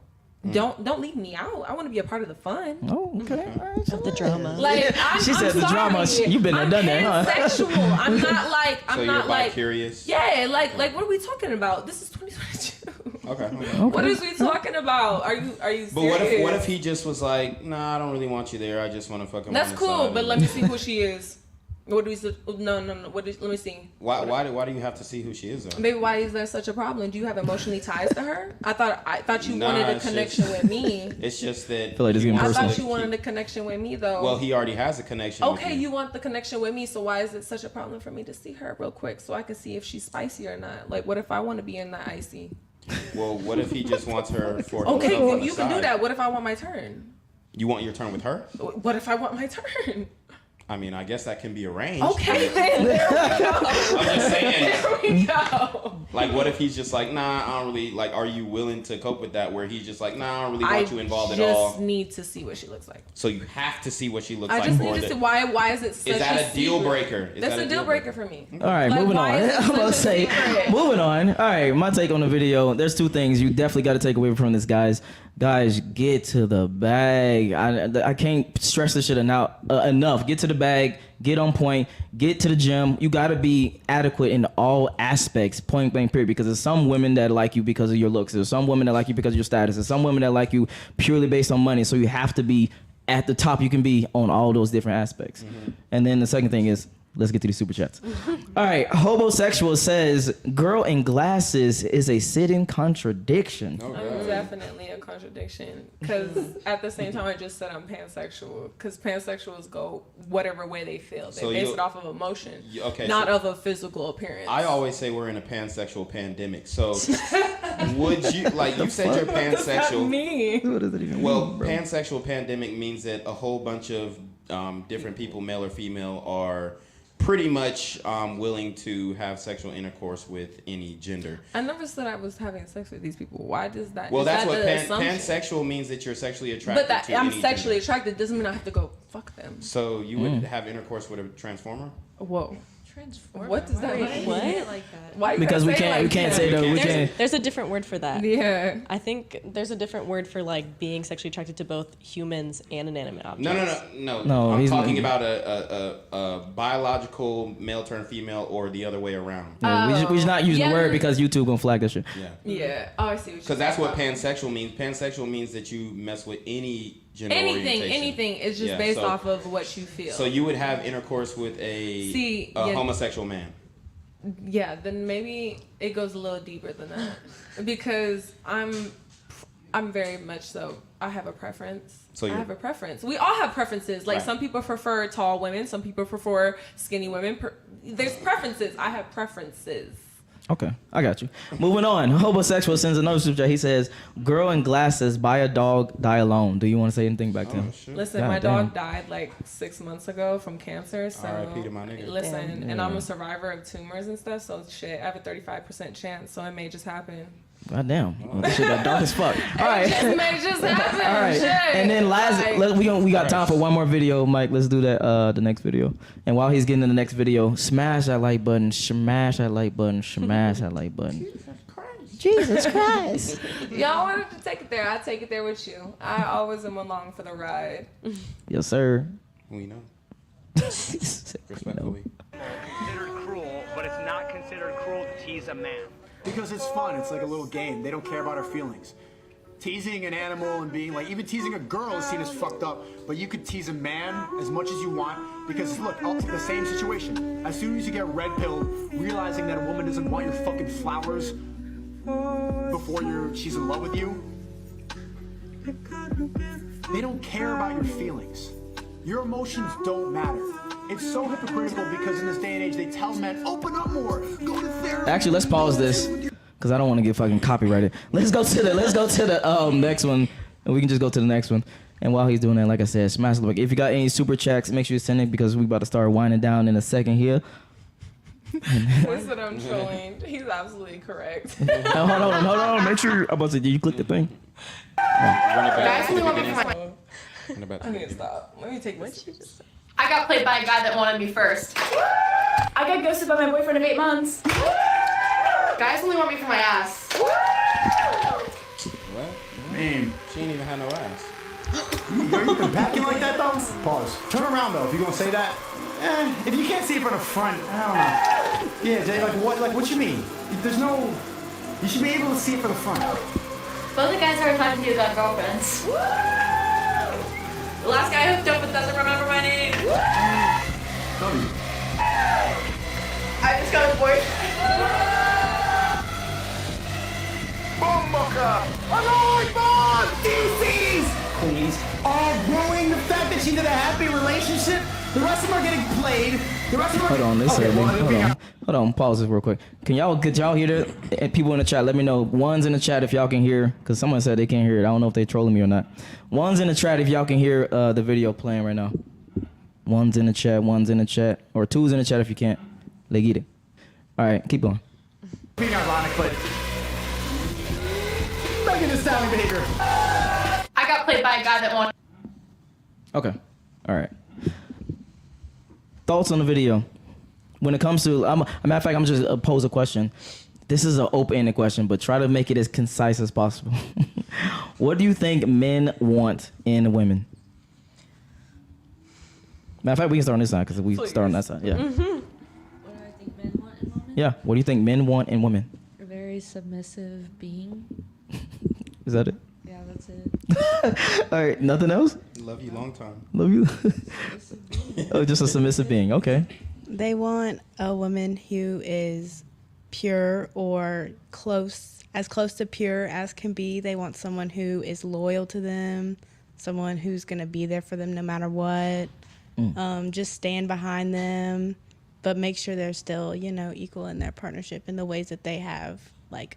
Don't leave me out. I want to be a part of the fun. Oh, okay. All right. Of the drama. Like She said the drama. You've been there, done that, huh? Pansexual. I'm not like. So you're bi-curious? Yeah. Like what are we talking about? This is 2022. Okay. What is we talking about? Are you serious? But what if he just was like, nah, I don't really want you there. I just want to fuck him. That's on the cool, side but let me see who she is. What do we? No. Let me see. Why do you have to see who she is though? Baby, why is there such a problem? Do you have emotionally ties to her? I thought you wanted a connection with me. It's just that. I feel like this is getting I personal. thought you wanted a connection with me though. Well, he already has a connection. Okay, you want the connection with me, so why is it such a problem for me to see her real quick so I can see if she's spicy or not? Like, what if I want to be in that icy? Well, what if he just wants her for? Okay, himself on the you can do side? that. What if I want my turn? You want your turn with her? What if I want my turn? I mean, I guess that can be arranged. Okay, then there we go. I'm just saying. There we go. Like, what if he's just like, nah, I don't really, like, are you willing to cope with that? Where he's just like, nah, I don't really want you involved at all. I just need to see what she looks like. So you have to see what she looks I like. just need to see why is it such Is that a deal breaker? That's a deal breaker for me. All right, moving on. I'm about to say, moving on. All right, my take on the video. There's two things you definitely got to take away from this, guys. Guys, get to the bag. I can't stress this shit enough. Get to the bag. Get on point. Get to the gym. You got to be adequate in all aspects, point blank period. Because there's some women that like you because of your looks. There's some women that like you because of your status. There's some women that like you purely based on money. So you have to be at the top you can be on all those different aspects. Mm-hmm. And then the second thing is, let's get to these super chats. All right, Homosexual says, girl in glasses is a sitting contradiction. I'm definitely a contradiction. Because at the same time, I just said I'm pansexual. Because pansexuals go whatever way they feel. They base it off of emotion, not of a physical appearance. I always say we're in a pansexual pandemic. So would you, like you said you're pansexual. What does that mean? What does it even mean, Well, bro? pansexual pandemic means that a whole bunch of different people, male or female, are pretty much willing to have sexual intercourse with any gender. I never said I was having sex with these people. Why does that? Well, that's what assumption? pansexual means, that you're sexually attracted But to I'm any sexually gender. attracted doesn't mean I have to go fuck them. So you would have intercourse with a transformer? Whoa. Transformer. What does that mean? What? Like that? Why you Because gotta we say it like can't that? say that. We can't. There's a different word for that. Yeah. I think there's a different word for like being sexually attracted to both humans and inanimate objects. No. I'm talking about a biological male turned female or the other way around. Yeah, we just not using the word because YouTube gonna flag that shit. Yeah. Yeah. Oh, I see. Because that's what pansexual means. Pansexual means that you mess with any gender orientation. Anything. It's just based off of what you feel. So you would have intercourse with a homosexual man. Yeah, then maybe it goes a little deeper than that, because I'm very much so. I have a preference. I have a preference. We all have preferences. Like some people prefer tall women, some people prefer skinny women. There's preferences. I have preferences. Okay, I got you. Moving on. Homosexual sends another super chat. He says, girl in glasses, buy a dog, die alone. Do you want to say anything back to him? Shit. Listen, my dog died like 6 months ago from cancer. So R.I.P. to my nigga. Listen, and I'm a survivor of tumors and stuff. So shit, I have a 35% chance. So it may just happen. God damn. This shit got dark as fuck. All right. It may just happen. All right. Shit. And then we got time for one more video, Mike. Let's do that. The next video. And while he's getting to the next video, smash that like button, smash that like button, smash that like button. Jesus Christ. Y'all wanted to take it there. I take it there with you. I always am along for the ride. Yes, sir. We know. Respectfully. Considered cruel, but it's not considered cruel to tease a man. Because it's fun. It's like a little game. They don't care about our feelings. Teasing an animal and being like, even teasing a girl is seen as fucked up, but you could tease a man as much as you want because look, the same situation. As soon as you get red pilled, realizing that a woman doesn't want your fucking flowers before she's in love with you, they don't care about your feelings. Your emotions don't matter. It's so hypocritical because in this day and age, they tell men, open up more, go to therapy. Actually, let's pause this because I don't want to get fucking copyrighted. Let's go to the next one, and we can just go to the next one. And while he's doing that, like I said, smash the like. If you got any super chats, make sure you send it because we about to start winding down in a second here. Listen, I'm trolling. He's absolutely correct. Hold on. Make sure did you click the thing? Run it back. Guys, only want me for my. Run it back. I need to stop. Let me take this. I got played by a guy that wanted me first. I got ghosted by my boyfriend of 8 months. Guys only want me for my ass. What? Man. She ain't even had no ass. You been packing like that though? Pause. Turn around though if you're gonna say that. If you can't see it from the front, I don't know. Yeah, Jay, what you mean? There's no. You should be able to see it from the front. Both the guys I were talking to got girlfriends. Woo! The last guy I hooked up with doesn't remember my name. Woo! W. I just got his boyfriend. Boombucker! DCs! Queens are ruining the fact that she's in a happy relationship. The rest of them are getting played. The rest of them are Hold on, hold on, pause this real quick. Could y'all hear that? And people in the chat, let me know. Ones in the chat if y'all can hear, because someone said they can't hear it. I don't know if they're trolling me or not. Ones in the chat if y'all can hear the video playing right now. Ones in the chat, or twos in the chat if you can't. They get it. All right, keep going. Being ironic, but Megan is sounding behavior. I got played by a guy that wanted. Okay, all right. Thoughts on the video? When it comes to, a matter of fact, I'm just pose a question. This is an open-ended question, but try to make it as concise as possible. What do you think men want in women? Matter of fact, we can start on this side because we start on that side. Yeah. What do I think men want in women? Yeah. What do you think men want in women? A very submissive being. Is that it? Yeah, that's it. All right. Nothing else? Love you long time. Love you. Oh, just a submissive being. Okay. They want a woman who is pure or as close to pure as can be. They want someone who is loyal to them, someone who's going to be there for them no matter what. Just stand behind them, but make sure they're still, equal in their partnership in the ways that they have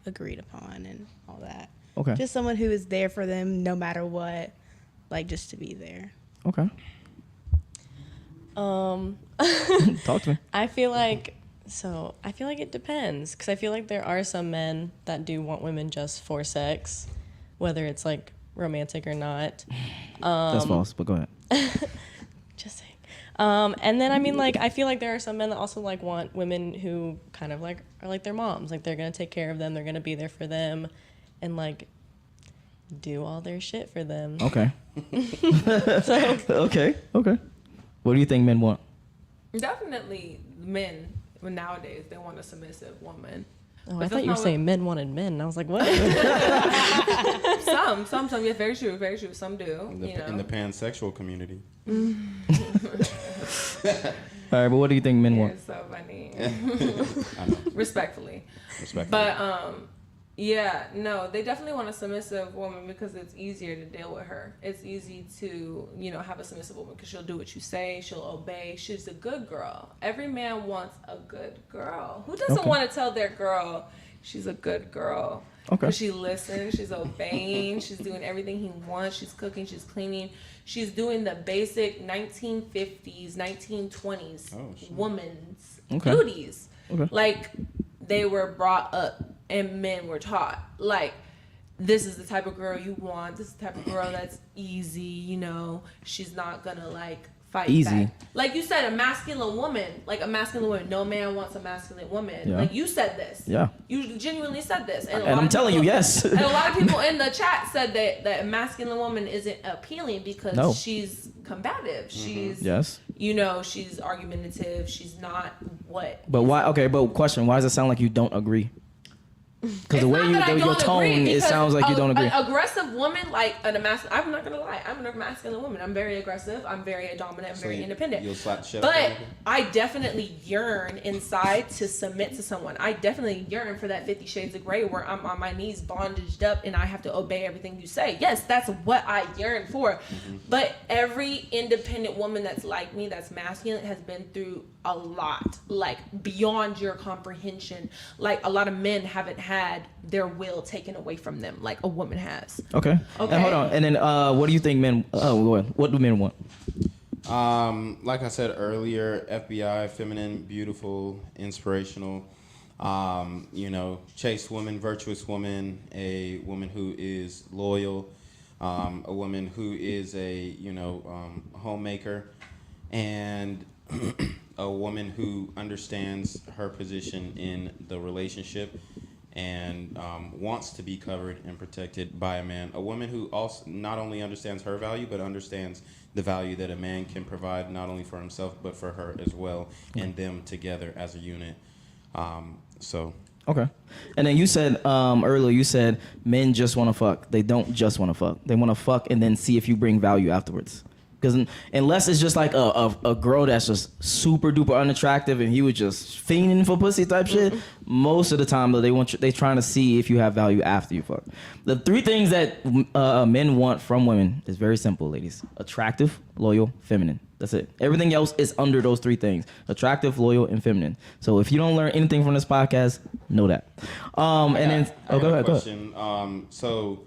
agreed upon and all that. Okay. Just someone who is there for them no matter what, just to be there. Okay. Talk to me. I feel like it depends, because I feel like there are some men that do want women just for sex, whether it's romantic or not. That's false, but go ahead. Just saying. And then I feel like there are some men that also want women who kind of are like their moms, they're gonna take care of them, they're gonna be there for them, and do all their shit for them. Okay. Okay. What do you think men want? Definitely men nowadays, they want a submissive woman. Oh, I thought you were saying men wanted men. And I was like, what? Some, yeah, very true. Some do. In the pansexual community. All right, but what do you think men want? It's so funny. Respectfully. But yeah, no, they definitely want a submissive woman because it's easier to deal with her. It's easy to, have a submissive woman because she'll do what you say, she'll obey. She's a good girl. Every man wants a good girl. Who doesn't want to tell their girl she's a good girl? Okay. Because she listens, she's obeying, she's doing everything he wants, she's cooking, she's cleaning, she's doing the basic 1950s, 1920s woman's duties. Okay. They were brought up and men were taught. This is the type of girl you want, this is the type of girl that's easy, she's not gonna fight easy back. Like you said, a masculine woman. No man wants a masculine woman. Yeah. You said this. Yeah. You genuinely said this. And I'm telling you, yes. And a lot of people in the chat said that a masculine woman isn't appealing because she's combative. She's she's argumentative. She's not what. But why? Okay, but question: why does it sound like you don't agree? Because the way your tone, it sounds like you don't agree. An aggressive woman, I'm not gonna lie, I'm a masculine woman. I'm very aggressive. I'm very dominant. I'm very independent. You'll slap the shit but out of I definitely yearn inside to submit to someone. I definitely yearn for that 50 Shades of Grey where I'm on my knees, bondaged up, and I have to obey everything you say. Yes, that's what I yearn for. Mm-hmm. But every independent woman that's like me, that's masculine, has been through a lot, beyond your comprehension. A lot of men haven't had their will taken away from them like a woman has. Okay. And hold on. And then what do you think men what do men want? Like I said earlier, FBI, feminine, beautiful, inspirational, chaste woman, virtuous woman, a woman who is loyal, a woman who is a homemaker, and a woman who understands her position in the relationship and wants to be covered and protected by a man. A woman who also not only understands her value, but understands the value that a man can provide not only for himself, but for her as well, and them together as a unit. Okay. And then you said earlier, you said men just want to fuck. They don't just want to fuck. They want to fuck and then see if you bring value afterwards. Because unless it's just like a girl that's just super duper unattractive and he was just fiending for pussy type shit, most of the time though they trying to see if you have value after you fuck. The 3 things that men want from women is very simple, ladies: attractive, loyal, feminine. That's it. Everything else is under those 3 things: attractive, loyal, and feminine. So if you don't learn anything from this podcast, know that. Go ahead. So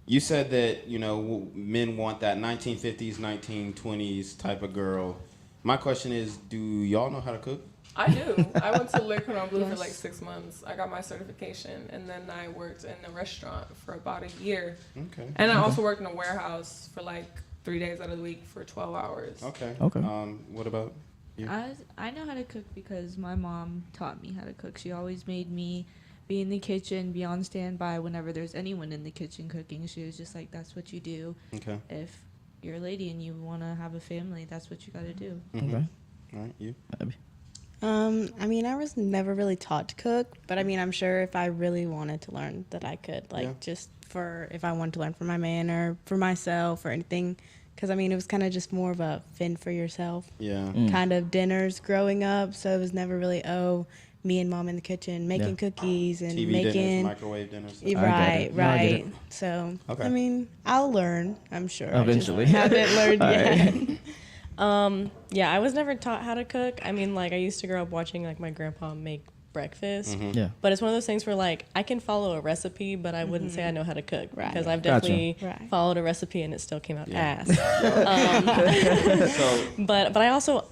you said that, men want that 1950s, 1920s type of girl. My question is, do y'all know how to cook? I do. I went to Le Cordon Bleu for like 6 months. I got my certification, and then I worked in a restaurant for about a year. Okay. And I also worked in a warehouse for like 3 days out of the week for 12 hours. Okay. What about you? I know how to cook because my mom taught me how to cook. She always made me be in the kitchen, be on standby whenever there's anyone in the kitchen cooking. She was just like, that's what you do. Okay. If you're a lady and you want to have a family, that's what you got to do. Mm-hmm. Okay. All right, you? I mean, I was never really taught to cook, but I mean, I'm sure if I really wanted to learn that I could, just for if I wanted to learn from my man or for myself or anything. Because, I mean, it was kind of just more of a fend for yourself kind of dinners growing up. So it was never really, me and mom in the kitchen making cookies and TV making dinners, microwave dinners. Right. So, I mean, I'll learn, I'm sure. Eventually. I just haven't learned yet. Yeah, I was never taught how to cook. I mean, like, I used to grow up watching, like, my grandpa make breakfast. Mm-hmm. Yeah. But it's one of those things where, like, I can follow a recipe, but I wouldn't say I know how to cook. Right. Because I've definitely followed a recipe and it still came out ass. But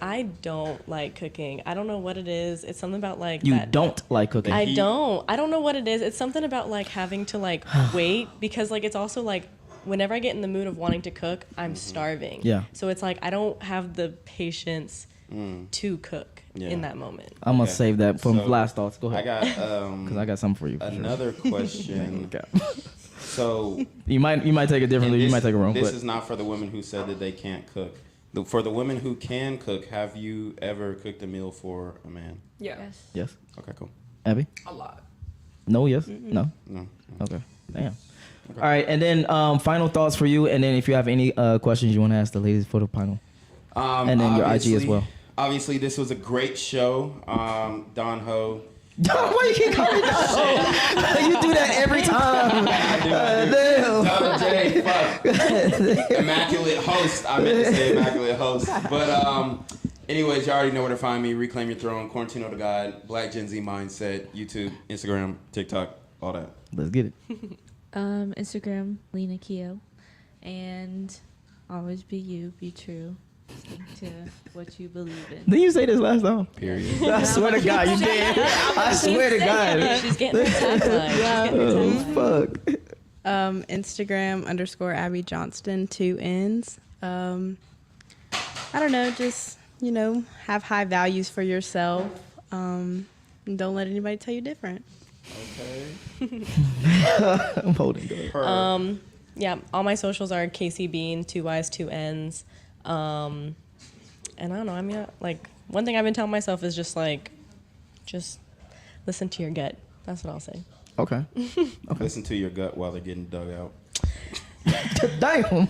I don't like cooking. I don't know what it is. It's something about, like, you don't like cooking. I don't know what it is. It's something about, like, having to, like, wait because, like, it's also, like, whenever I get in the mood of wanting to cook, I'm starving. Yeah. So it's like I don't have the patience to cook in that moment. I'm gonna save that from last thoughts. Go ahead. I got because I got something for you. Another question. So you might take it differently. You might take it wrong. This is not for the women who said that they can't cook. For the women who can cook, have you ever cooked a meal for a man? Yes. Yes. Okay. Cool. Abby? A lot. No. Yes. No. Okay. Damn. Okay. All right, and then final thoughts for you, and then if you have any questions you want to ask the ladies for the panel, and then your IG as well. Obviously, this was a great show. Don Ho. Why you keep calling Don Ho? You do that every time. Don Jaye, fuck. Immaculate host. I meant to say immaculate host. But anyways, you already know where to find me. Reclaim Your Throne, Quarantine the God, Black Gen Z Mindset, YouTube, Instagram, TikTok, all that. Let's get it. Instagram, Lena Keo, and always be you, be true, stick to what you believe in. Didn't you say this last time? Period. I swear to God, you did. I swear to God. She's getting her tagline. Fuck. Instagram _Abby Johnston 2 N's. I don't know, just have high values for yourself. And don't let anybody tell you different. Okay. I'm holding good. Yeah, all my socials are Casey Bean, 2 Y's, 2 N's. And I don't know, I mean, like, one thing I've been telling myself is just listen to your gut. That's what I'll say. Okay. Listen to your gut while they're getting dug out. Damn.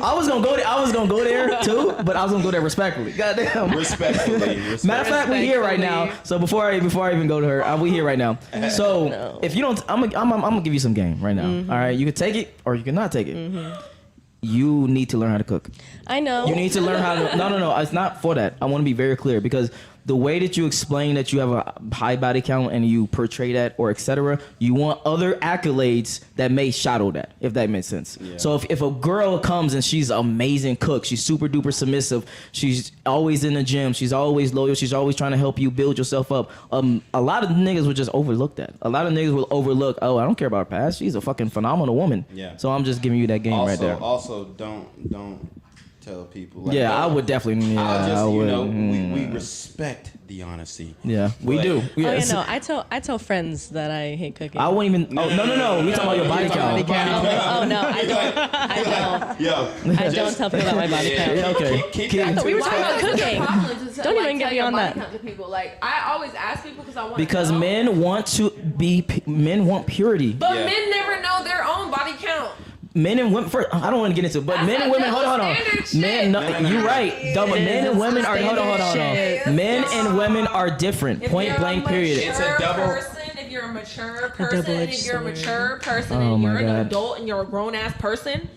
I was gonna go there too, but I was gonna go there respectfully. Goddamn. Respectfully. Matter of fact, we here right now. So before I even go to her, we here right now. So if you don't, I'm gonna give you some game right now. Mm-hmm. All right, you can take it or you cannot take it. Mm-hmm. You need to learn how to cook. I know. You need to learn how to. No. It's not for that. I want to be very clear because the way that you explain that you have a high body count and you portray that or etc., you want other accolades that may shadow that, if that makes sense. Yeah. So if a girl comes and she's an amazing cook, she's super duper submissive, she's always in the gym, she's always loyal, she's always trying to help you build yourself up, a lot of niggas would just overlook that. A lot of niggas will overlook, I don't care about her past, she's a fucking phenomenal woman. Yeah. So I'm just giving you that game right there. Also, don't tell people. Like, Yeah, I would definitely. Yeah, I'll just, I would. we respect the honesty. Yeah, we But- do. Oh yeah, Yes. no. I tell friends that I hate cooking. I wouldn't even. Oh no. We talking about your body count. Oh no, I don't. Yo, I don't tell people about my body count. Yeah, okay. Keep Keep- that We were to talking about yourself. cooking. Don't even get me on that. To people. Like I always ask people because I want. Because know. men want to be. Men want purity. But Yeah. men never know their own body count. Men and women. First, I don't want to get into it, but That's men and that women. Hold on. double standard shit. Men, no, you're right. Double, men and women are. Hold on. Shit. Men and women are different. If Point you're blank. a Period. It's a double- Person, if you're a mature person, and double-edged if you're a sword. mature person, Oh and my you're an God. adult, and you're a grown ass person,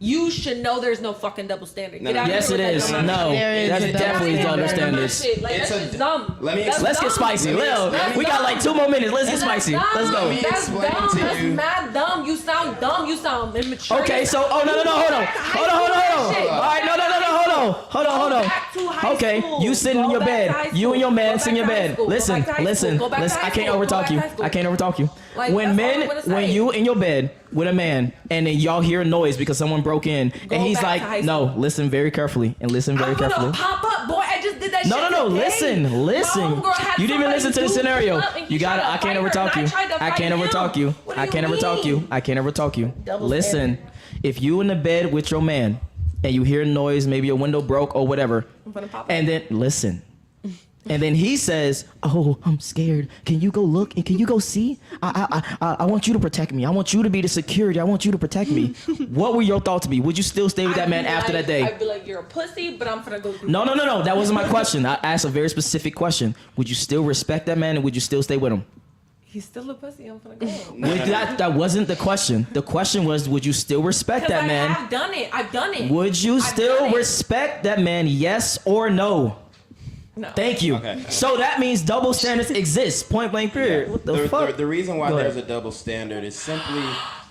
you should know there's no fucking double standard. No, Get out Yes, here it with is. that dumb No, There is that's a double definitely double standard. standards. shit. Like, It's that's a- just dumb. let me That's Let's get dumb. spicy. Lil, That's we got dumb. like 2 more minutes. Let's get That's spicy. dumb. Let's go. Let me That's explain dumb. to That's you. mad dumb. You sound dumb. You sound immature. Okay, so no. Hold on. All right, no. Hold on. Back to high Okay, school. you sitting in Go your back to bed. high You school. and your man Go sit in your back to high bed. school. Go Listen. back to high school. Go back to high I can't school. Go overtalk back you. to high school. I can't overtalk you. Like, When that's all I'm men, gonna say. when you in your bed with a man and then y'all hear a noise because someone broke in and he's back to like, high no, school. listen very carefully and listen very I'm gonna carefully. pop up, boy. I just did that shit. No. today. Listen. My homegirl had You didn't even somebody listen to the do scenario. pull up and he You got tried it. to I can't fight her, overtalk and you. I tried to I fight can't him. overtalk you. What do I you can't overtalk you. mean? I can't overtalk you. Double Listen, standard. if you in the bed with your man and you hear a noise, maybe your window broke or whatever, I'm gonna pop up. and then listen. And then he says, "Oh, I'm scared. Can you go look and can you go see? I want you to protect me. I want you to be the security. I want you to protect me." What would your thoughts be? Would you still stay with that I'd man be after like- that day? I'd be like, you're a pussy, but I'm gonna go do No. That wasn't my question. I asked a very specific question. Would you still respect that man and would you still stay with him? He's still a pussy. I'm gonna go. That wasn't the question. The question was, would you still respect Because that man? I've done it. I've done it. Would you I've still done it. respect that man? Yes or no? No. Thank you. Okay. So that means double standards exist. Point blank. Period. What the fuck? The reason why Go there's ahead. a double standard is simply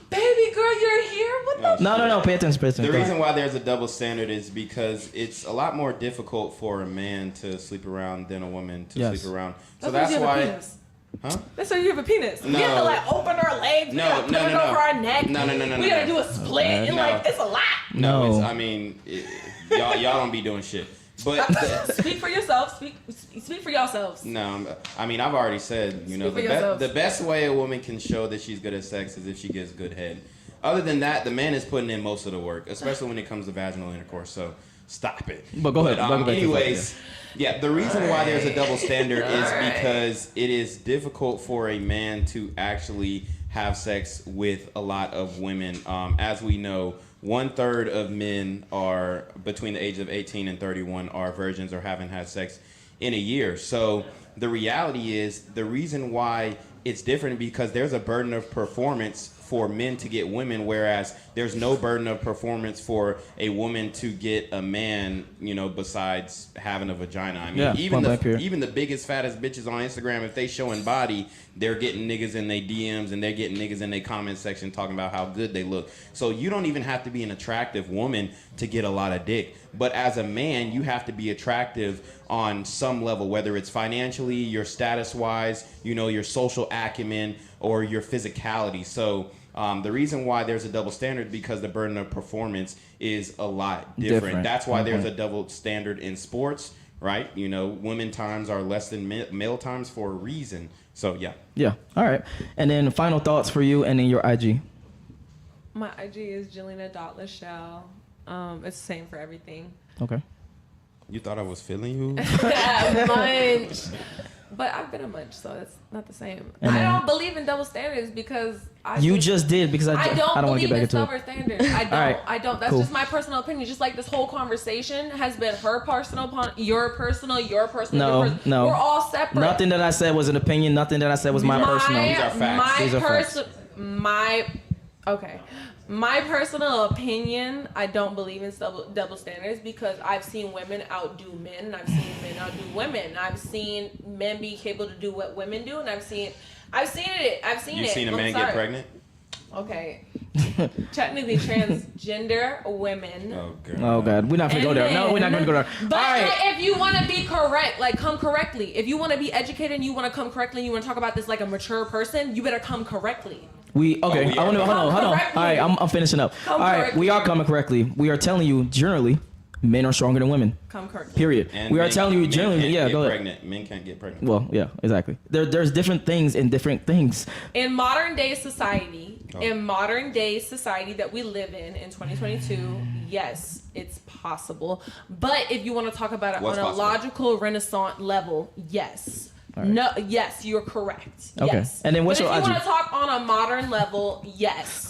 Baby girl, you're here. What the? No. Pay attention. the Go ahead. reason why there's a double standard is because it's a lot more difficult for a man to sleep around than a woman to Yes. sleep around. So That's that's why you have a why. penis. Huh? That's why you have a penis. We No. have to like open our legs. No, we gotta put no, it no, over no. our neck. No. We gotta do a split. And No. like, it's a lot. No, No. I mean, y'all don't be doing shit. But Speak for yourself. Speak for yourselves. no, I mean, I've already said, Speak for yourselves. the best way a woman can show that she's good at sex is if she gives good head. Other than that, the man is putting in most of the work, especially when it comes to vaginal intercourse. So stop it. But go ahead. Go back to the Anyways, yeah, the reason why there's a double standard is because it is difficult for a man to actually have sex with a lot of women. As we know, 1/3 of men are between the age of 18 and 31 are virgins or haven't had sex in a year. So the reality is the reason why it's different because there's a burden of performance for men to get women, whereas there's no burden of performance for a woman to get a man, besides having a vagina. I mean, Yeah, even point blank period. even the biggest, fattest bitches on Instagram, if they showing body, they're getting niggas in their DMs and they're getting niggas in their comment section talking about how good they look. So you don't even have to be an attractive woman to get a lot of dick. But as a man, you have to be attractive on some level, whether it's financially, your status-wise, your social acumen, or your physicality. So the reason why there's a double standard because the burden of performance is a lot different. That's why there's a double standard in sports, right? Women times are less than male times for a reason. So yeah. Yeah. All right. And then final thoughts for you, and then your IG. My IG is Jelena.Lachelle. It's the same for everything. Okay. You thought I was feeling you? Munch. But I've been a munch, so it's not the same. And I then- don't believe in double standards because You just did because I don't want to believe get back in into double it. standards. I don't. right. I don't. That's Cool. just my personal opinion. Just like this whole conversation has been her personal, your personal, your personal. No, your personal. no. We're all separate. Nothing that I said was an opinion. Nothing that I said was my personal. These are facts. These are facts. My personal opinion, I don't believe in double standards because I've seen women outdo men and I've seen men outdo women. I've seen men be capable to do what women do and I've seen it. You've seen a man get pregnant? Okay. Technically transgender women. Oh God, we're not gonna go there. No, we're not gonna go there. But All right. if you want to be correct, like come correctly. If you want to be educated and you want to come correctly and you want to talk about this like a mature person, you better come correctly. We okay. we I want to hold on. All correctly. right, I'm finishing up. All right, correctly. we are coming correctly. We are telling you generally, men are stronger than women. Come correctly. Period. And We are men- telling you men generally. can't Yeah, get go ahead. pregnant. Men can't get pregnant. Well, yeah, exactly. There's different things in different things. In modern day society, that we live in 2022, yes, it's possible. But if you want to talk about it What's on a possible? logical renaissance level, yes. All right. No, yes, you're correct. Okay. Yes. And then what's but your if you IG? want to talk on a modern level, yes.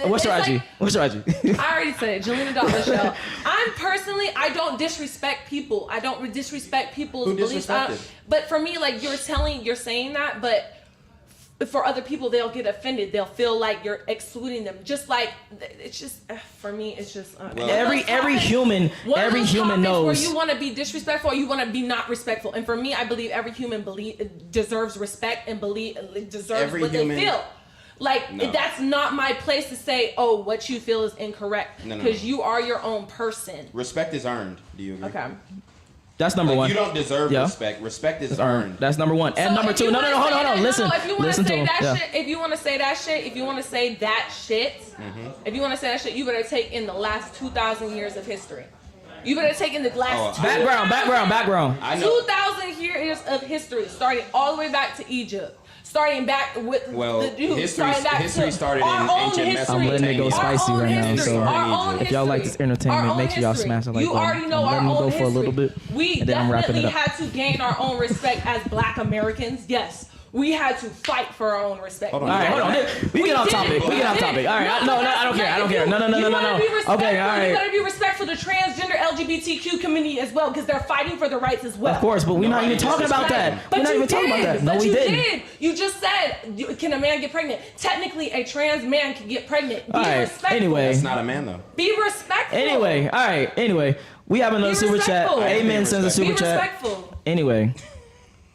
What's your It's IG? like- What's your IG? I already said it, Jelena Michelle. I don't disrespect people. I don't disrespect people's Who beliefs. disrespected? But for me, like you're saying that, but for other people, they'll get offended. They'll feel like you're excluding them. Just like it's just for me, it's just every human knows. where you want to be disrespectful or you want to be not respectful. And for me, I believe every human deserves respect and deserves Every what human- they feel. Like No. that's not my place to say, oh, what you feel is incorrect, No. because you are your own person. Respect is earned. Do you agree? Okay. That's number one. You don't deserve Yeah. respect. Respect is It's earned. That's number one. And So number if two. you No, wanna hold say on. that- Listen. No, if you want to Listen to say him. that Yeah. shit, if you want to say that shit, if you want to say that shit, you better take in the last 2,000 years of history. You better take in the last Background. I know. 2,000 years of history, starting all the way back to Egypt. Starting back with Well, the dude, history starting started our in own ancient history. I'm letting it go Our spicy own right now. history. So Our own if y'all like history. this entertainment, Our own make sure y'all history. smash the like You button. already know I'm our letting it own go for a little history. bit, We and then I'm wrapping definitely it up. had to gain our own respect as Black Americans. Yes. We had to fight for our own respect. Hold on. All right, hold on. We get off topic. We get off topic. All right. No, I don't care. I don't care. No. You Okay, all gotta right. be respectful to the transgender LGBTQ community as well, because they're fighting for the rights as well. Of course, but we're not even talking about that. We're not even talking about that. No, we didn't. You just said, can a man get pregnant? Technically, a trans man can get pregnant. Be All right. respectful. Anyway. That's not a man though. Be respectful. Anyway, all right. Anyway, we have another Be super chat. respectful. Amen sends a Be super chat. respectful. Anyway,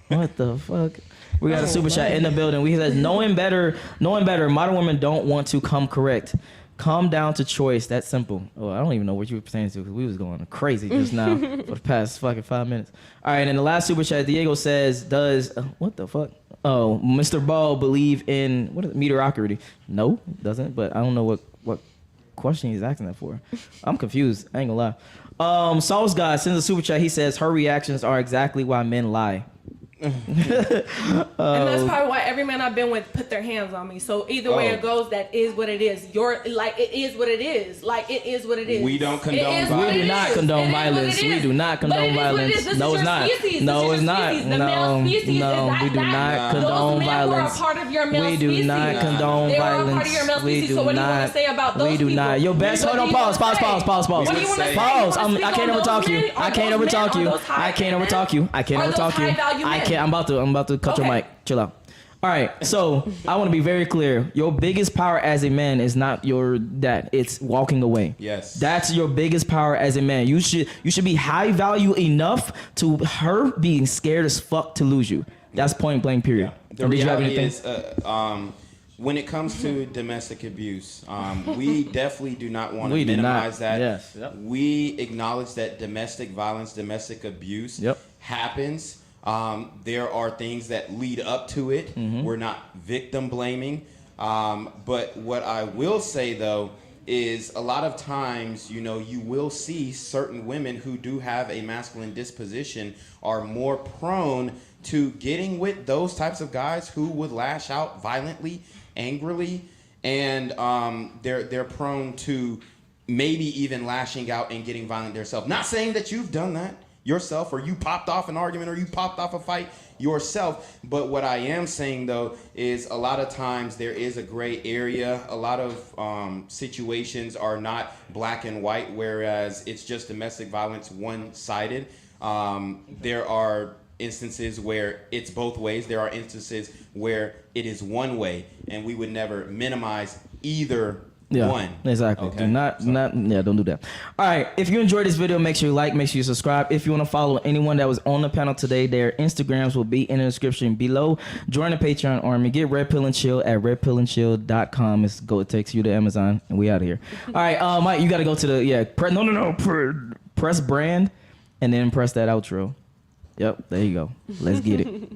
what the fuck? We got a super chat in the building. We said, knowing better. Modern women don't want to come correct. Come down to choice. That's simple. Oh, I don't even know what you were saying to, because we was going crazy just now for the past fucking 5 minutes. All right, and the last super chat, Diego says, does what the fuck? Oh, Mr. Ball believe in what is it, mediocrity? No, doesn't. But I don't know what question he's asking that for. I'm confused. I ain't gonna lie. Sauce God sends a super chat. He says her reactions are exactly why men lie. And that's probably why every man I've been with put their hands on me. So either way it goes, that is what it is. It is what it is. Like, it is what it is. We don't condone We violence. do not condone violence. We do not condone violence. No, it's not. No, it's not. No, we do not condone violence. Those men were a part of your male We do species. not condone They were a violence. part of your male We species. do So what do you want not. to say about those We do people? not. Your best. What Hold do on. you wanna Pause. say? Pause. What do you wanna say? Pause. You wanna speak I can't on overtalk those you. men? I Are can't those men? overtalk you. Are those high I can't men? overtalk you. I can't Are those overtalk you. high-value I men? can't. I'm about to cut your Okay. mic. Chill out. All right, so I want to be very clear. Your biggest power as a man is not your that. It's walking away. Yes. That's your biggest power as a man. You should be high value enough to her being scared as fuck to lose you. That's point blank. Period. The And did you have reality anything? is, when it comes to domestic abuse, we definitely do not want to We do minimize not. that. Yes. Yep. We acknowledge that domestic violence, domestic abuse happens. There are things that lead up to it. We're not victim blaming. But what I will say, though, is a lot of times, you will see certain women who do have a masculine disposition are more prone to getting with those types of guys who would lash out violently, angrily, and they're prone to maybe even lashing out and getting violent themselves. Not saying that you've done that yourself, or you popped off an argument, or you popped off a fight yourself, but what I am saying, though, is a lot of times there is a gray area. A lot of situations are not black and white, whereas it's just domestic violence one-sided. There are instances where it's both ways. There are instances where it is one way, and we would never minimize either one. Exactly. Okay. Do not, don't do that. All right. If you enjoyed this video, make sure you like, make sure you subscribe. If you want to follow anyone that was on the panel today, their Instagrams will be in the description below. Join the Patreon army. Get Red Pill and Chill at redpillandchill.com. It takes you to Amazon, and we out of here. All right, Mike, you got to go to the, press brand, and then press that outro. Yep, there you go. Let's get it.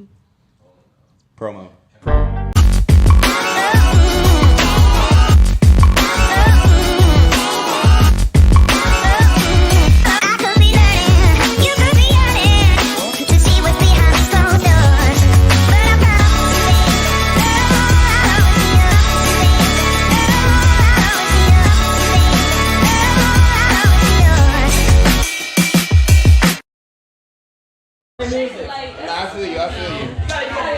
Promo.